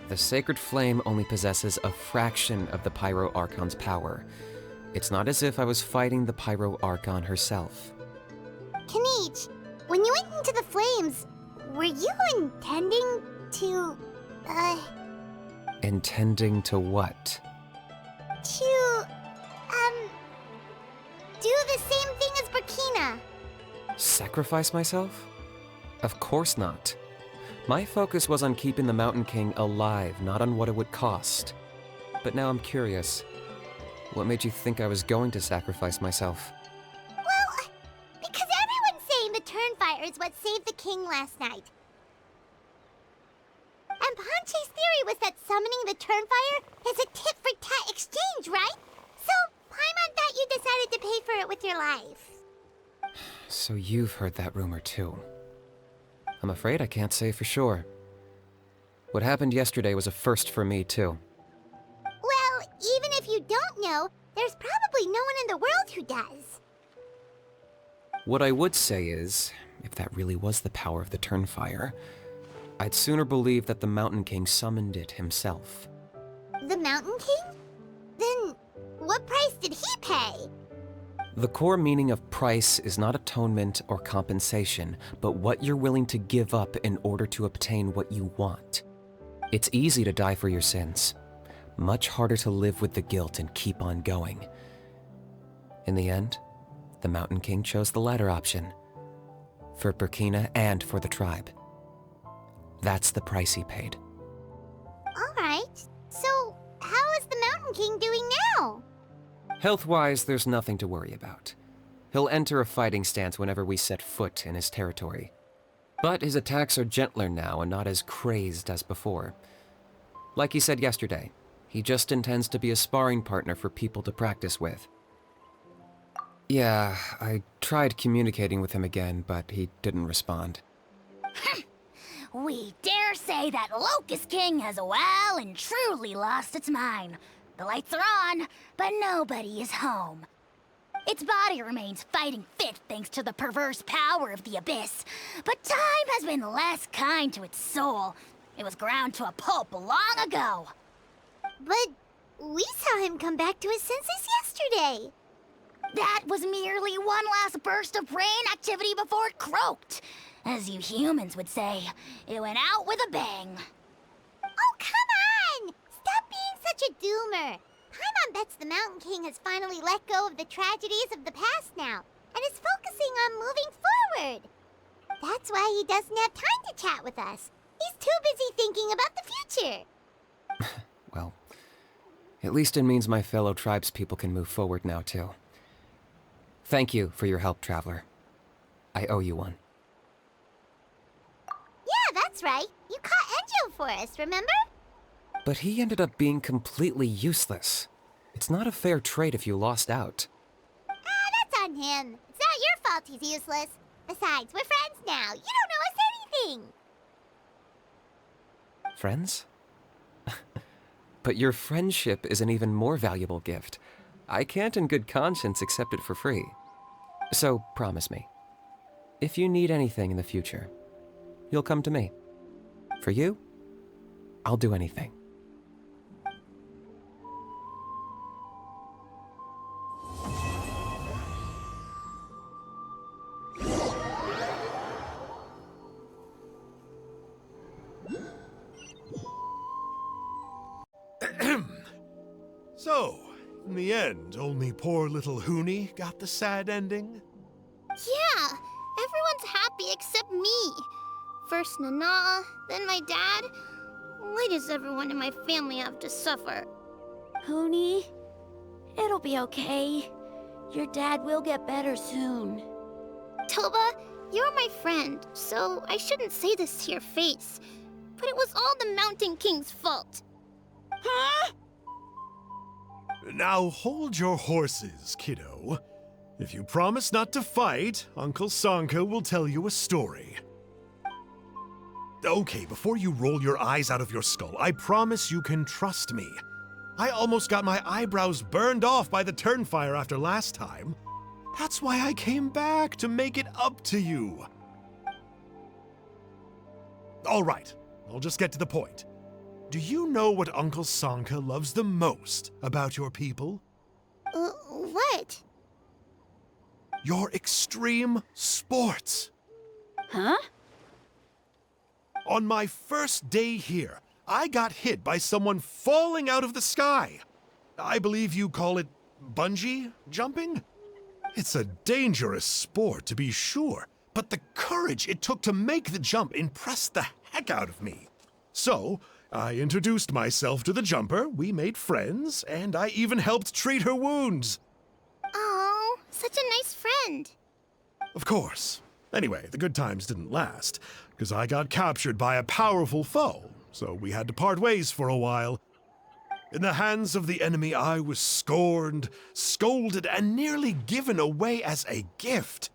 The sacred flame only possesses a fraction of the Pyro Archon's power. It's not as if I was fighting the Pyro Archon herself. Kanich, when you went into the flames, were you intending to, Intending to what? to, do the same thing as Burkina? Sacrifice myself? Of course not. My focus was on keeping the Mountain King alive, not on what it would cost. But now I'm curious. What made you think I was going to sacrifice myself? Well, because everyone's saying the Turnfire is what saved the king last night. And Ponche's theory was that summoning the Turnfire is a tit-for-tat exchange, right? So, Paimon thought you decided to pay for it with your life. So you've heard that rumor too. I'm afraid I can't say for sure. What happened yesterday was a first for me too. Well, even if you don't know, there's probably no one in the world who does. What I would say is, if that really was the power of the Turnfire, I'd sooner believe that the Mountain King summoned it himself. The Mountain King? Then, what price did he pay? The core meaning of price is not atonement or compensation, but what you're willing to give up in order to obtain what you want. It's easy to die for your sins. Much harder to live with the guilt and keep on going. In the end, the Mountain King chose the latter option. For Burkina and for the tribe. That's the price he paid. Alright, so how is the Mountain King doing now? Health-wise, there's nothing to worry about. He'll enter a fighting stance whenever we set foot in his territory. But his attacks are gentler now and not as crazed as before. Like he said yesterday, he just intends to be a sparring partner for people to practice with. Yeah, I tried communicating with him again, but he didn't respond. We dare say that Locust King has well and truly lost its mind. The lights are on, but nobody is home. Its body remains fighting fit thanks to the perverse power of the Abyss. But time has been less kind to its soul. It was ground to a pulp long ago. But we saw him come back to his senses yesterday. That was merely one last burst of brain activity before it croaked. As you humans would say, it went out with a bang. Oh, come on! Stop being such a doomer. Paimon bets the Mountain King has finally let go of the tragedies of the past now, and is focusing on moving forward. That's why he doesn't have time to chat with us. He's too busy thinking about the future. Well, at least it means my fellow tribespeople can move forward now, too. Thank you for your help, Traveler. I owe you one. Yeah, that's right. You caught Enjo for us, remember? But he ended up being completely useless. It's not a fair trade if you lost out. That's on him. It's not your fault he's useless. Besides, we're friends now. You don't owe us anything. Friends? But your friendship is an even more valuable gift. I can't in good conscience accept it for free. So promise me, if you need anything in the future, you'll come to me. For you, I'll do anything. So, in the end, only poor little Huni got the sad ending? Yeah, everyone's happy except me. First Nana, then my dad. Why does everyone in my family have to suffer? Huni, it'll be okay. Your dad will get better soon. Toba, you're my friend, so I shouldn't say this to your face. But it was all the Mountain King's fault. Huh? Now hold your horses, kiddo. If you promise not to fight, Uncle Sanka will tell you a story. Okay, before you roll your eyes out of your skull, I promise you can trust me. I almost got my eyebrows burned off by the Turnfire after last time. That's why I came back, to make it up to you. All right, I'll just get to the point. Do you know what Uncle Sanka loves the most about your people? What? Your extreme sports. Huh? On my first day here, I got hit by someone falling out of the sky. I believe you call it bungee jumping? It's a dangerous sport, to be sure, but the courage it took to make the jump impressed the heck out of me. So, I introduced myself to the jumper, we made friends, and I even helped treat her wounds. Oh, such a nice friend. Of course. Anyway, the good times didn't last, because I got captured by a powerful foe, so we had to part ways for a while. In the hands of the enemy, I was scorned, scolded, and nearly given away as a gift.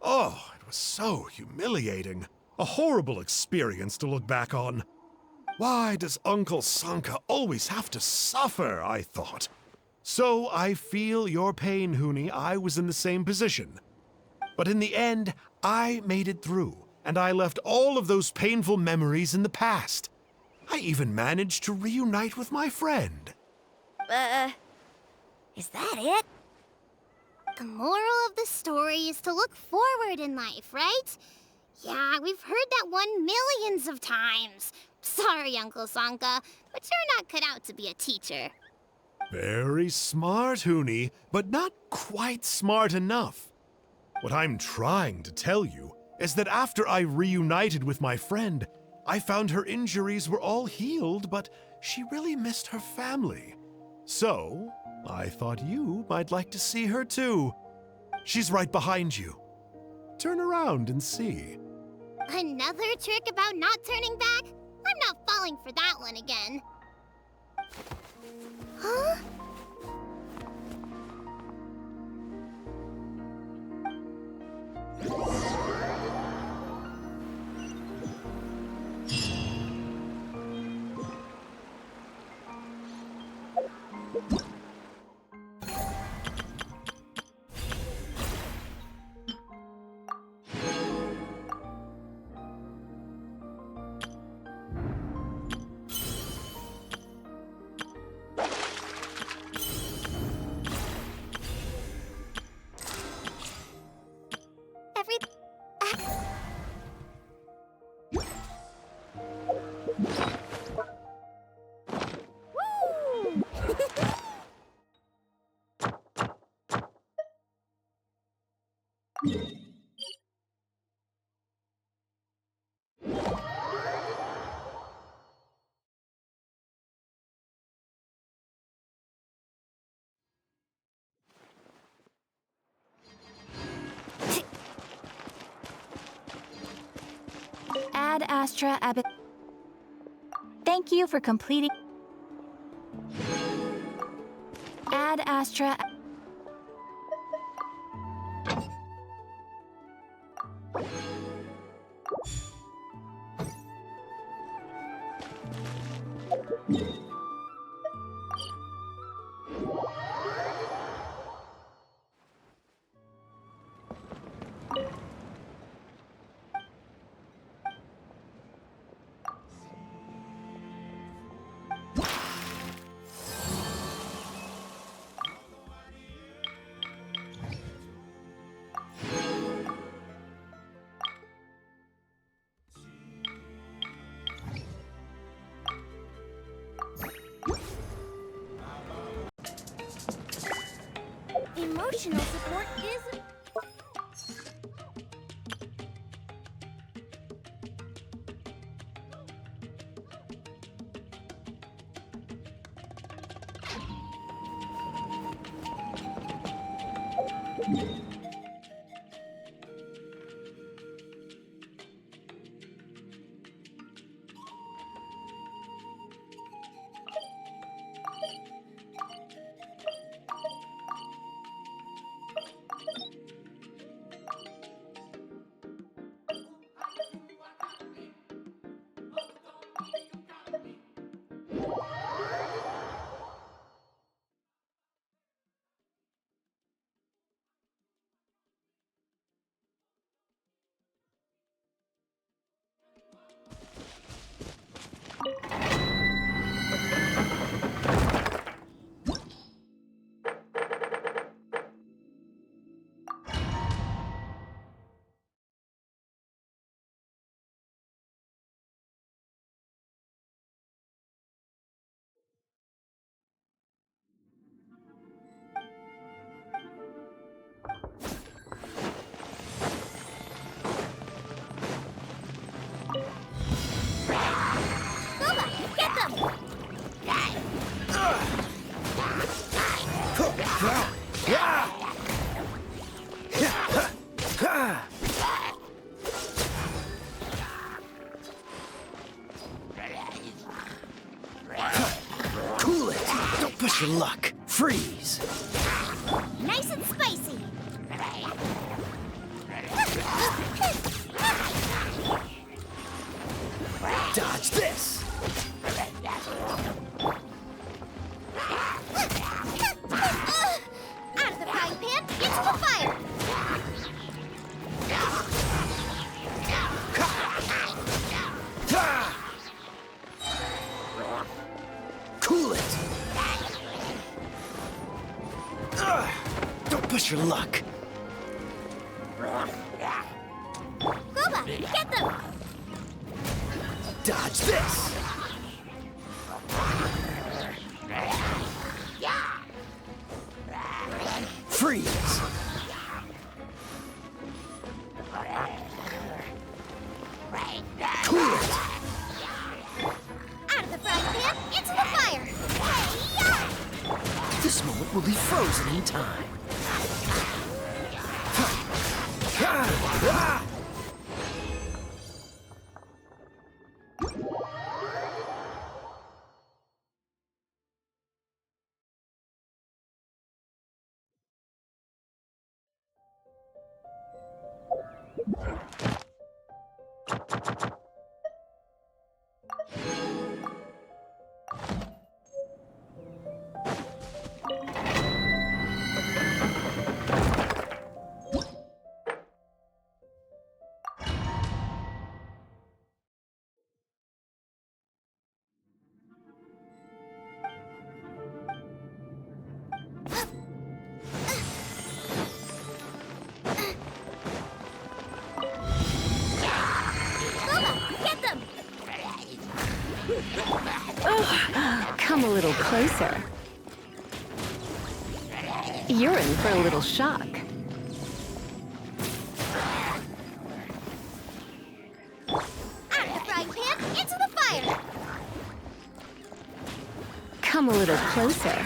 Oh, it was so humiliating. A horrible experience to look back on. Why does Uncle Sanka always have to suffer, I thought. So I feel your pain, Huni. I was in the same position. But in the end, I made it through, and I left all of those painful memories in the past. I even managed to reunite with my friend. Is that it? The moral of the story is to look forward in life, right? Yeah, we've heard that one millions of times. Sorry, Uncle Sanka, but you're not cut out to be a teacher. Very smart, Huni, but not quite smart enough. What I'm trying to tell you is that after I reunited with my friend, I found her injuries were all healed, but she really missed her family. So, I thought you might like to see her too. She's right behind you. Turn around and see. Another trick about not turning back? I'm not falling for that one again. Huh? Ad Astra Ab. Thank you for completing. Ad Astra. Emotional support is... Cool it! Don't push your luck! Freeze! Nice and spicy. Dodge this! Out of the frying pan, into the fire. Cool it! Don't push your luck! Gooba, get them. Dodge this! Freeze! Cool it! Out of the frying pan, into the fire. Hey-ya! This moment will be frozen in time. Come a little closer. You're in for a little shock. Out of the frying pan, into the fire. Come a little closer.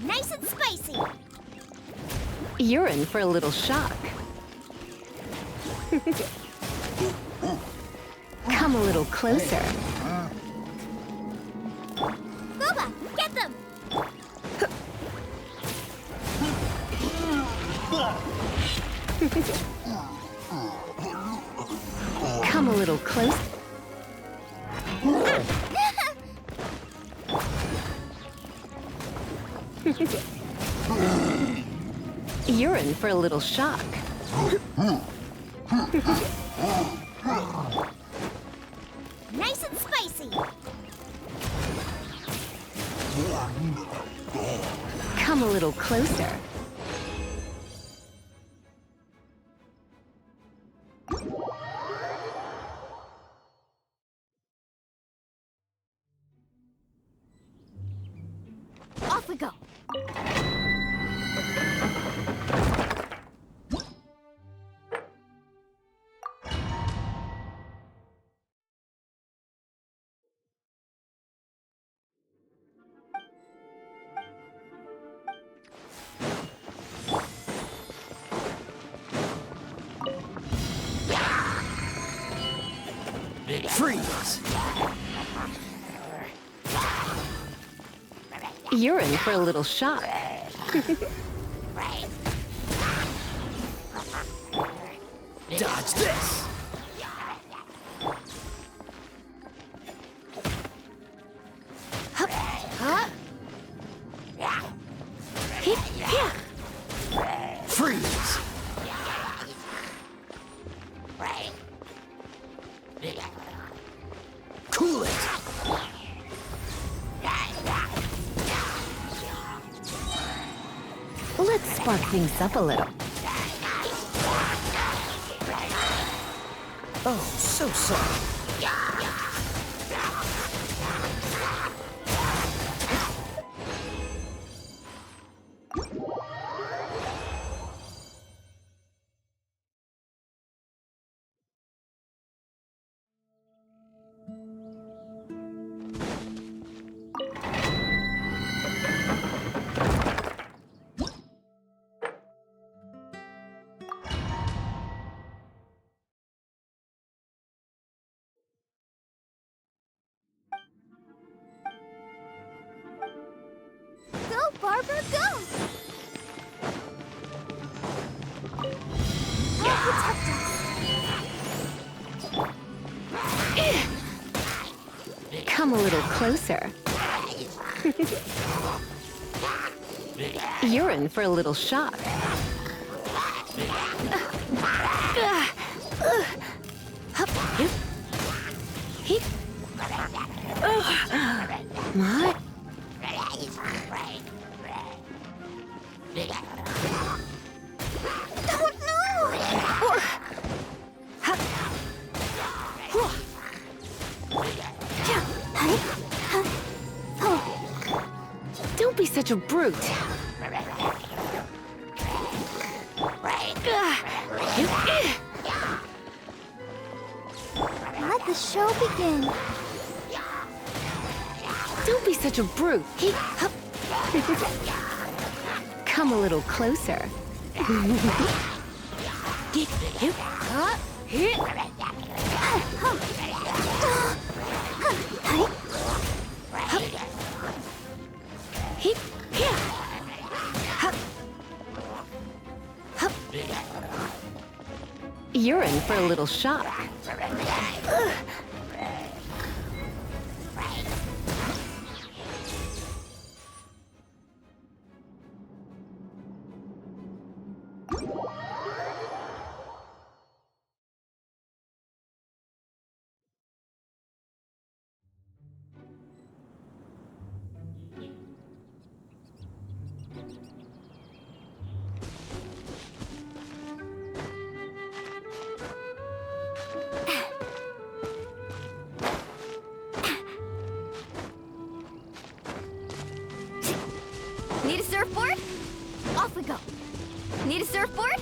Nice and spicy. You're in for a little shock. Come a little closer. Boba, get them! Come a little closer. You're in for a little shock. Nice and spicy! Come a little closer. Off we go! Freeze! You're in for a little shock. Dodge this! Freeze! Cool it! Let's spark things up a little. Oh, so sorry. Go, Barbara, go! I'll protect us. Come a little closer. You're in for a little shock. What? Don't be such a brute. Let the show begin. Don't be such a brute. Come a little closer. You're in for a little shock. Need a surfboard? Off we go. Need a surfboard?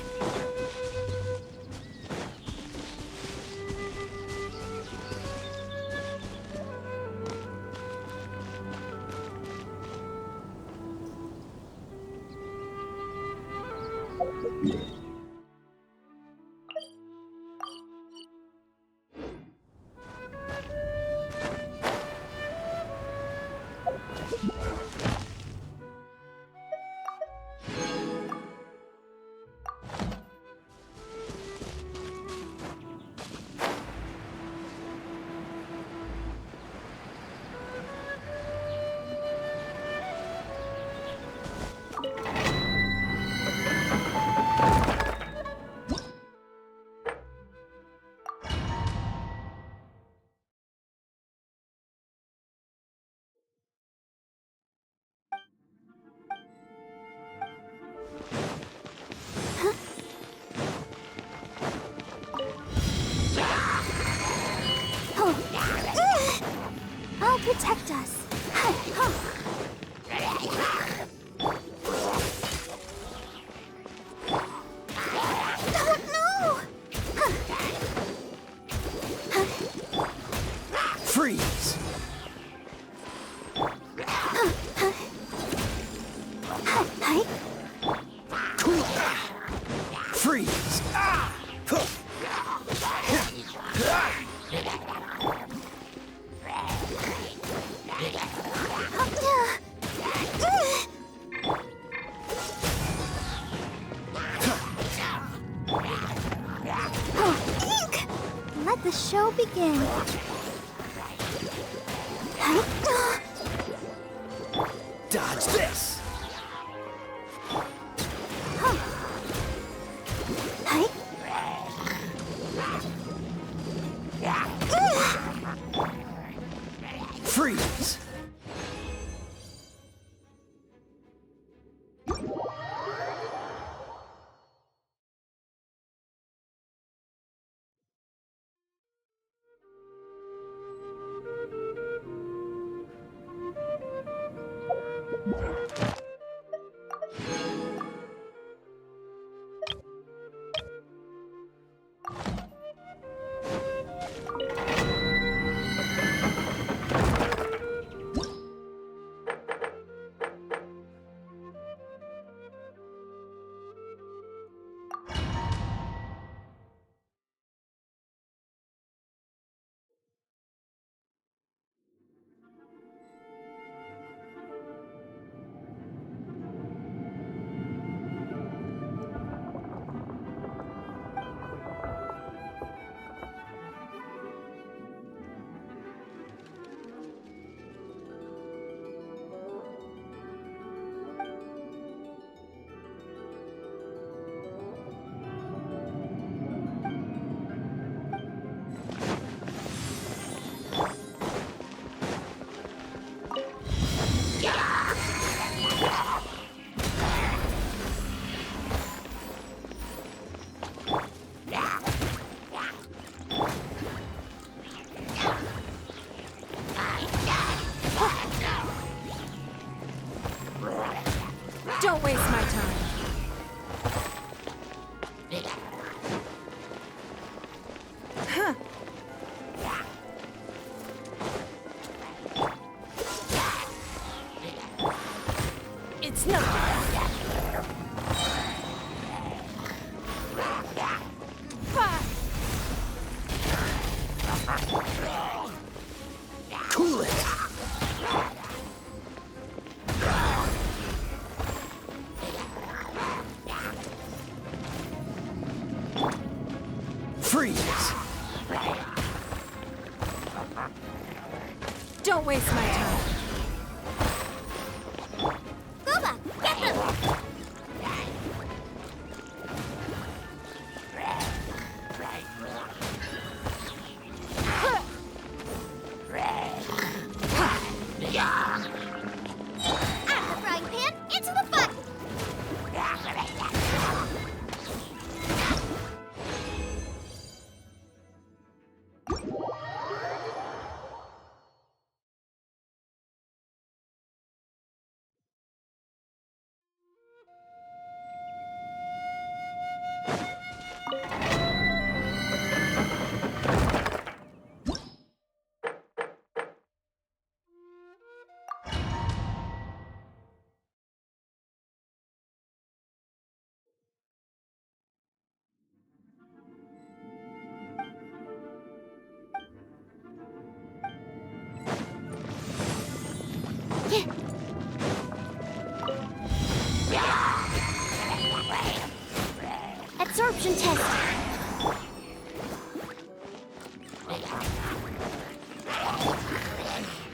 I'll protect us. No! Freeze! Freeze! Ink! Let the show begin. Dodge this! Freeze! Don't waste my time. It's not. Cool it! Freeze! Don't waste my time. Booba, get them!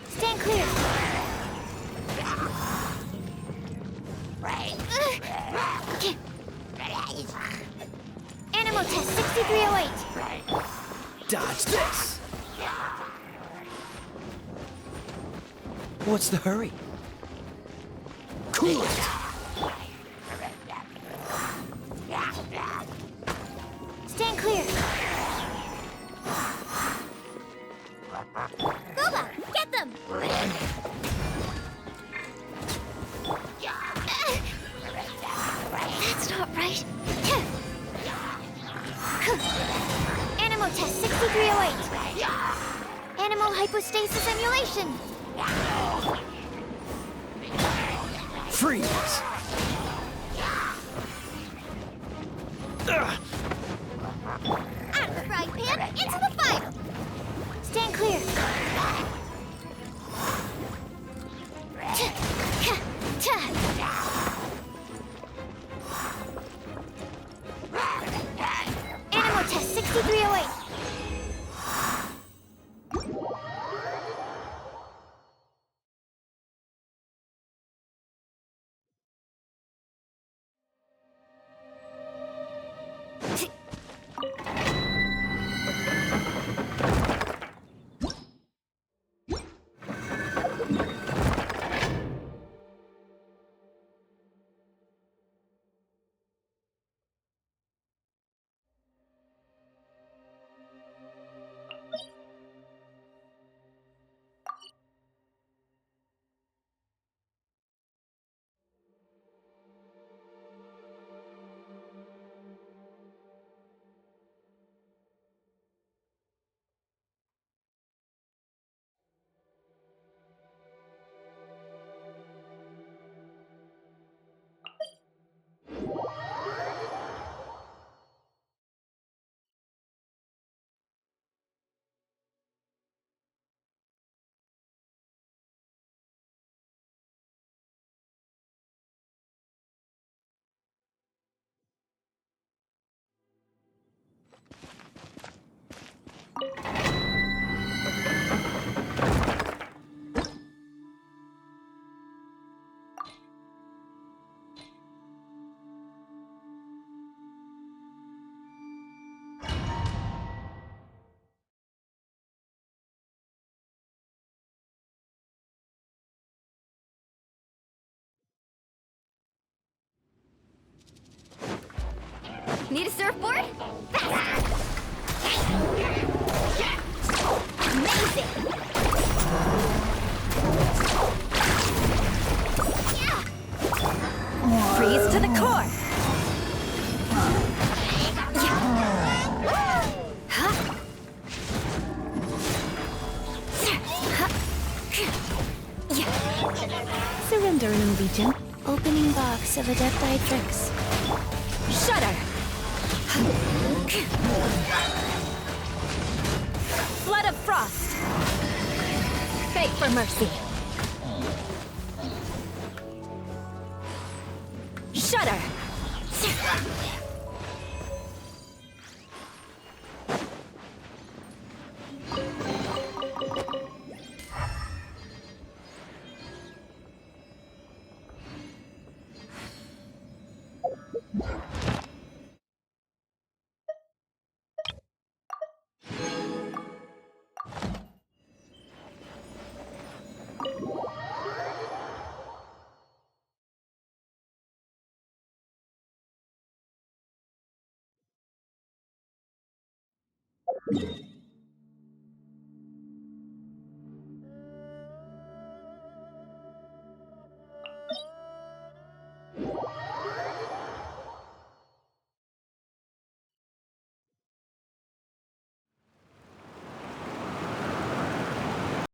Stand clear. Animal test 6308. Dodge this! What's the hurry? Cool it! Stand clear. Goba, get them! That's not right. Animal test 6308. Animal hypostasis emulation. Freeze! Out of the frying pan, into the fire! Stand clear. Animal test 6308. Need a surfboard? Faster! Amazing! Yeah! Freeze to the core! Surrender an allegiance. Opening box of Adepti tricks. Shudder! Flood of frost! Beg for mercy! Shudder! You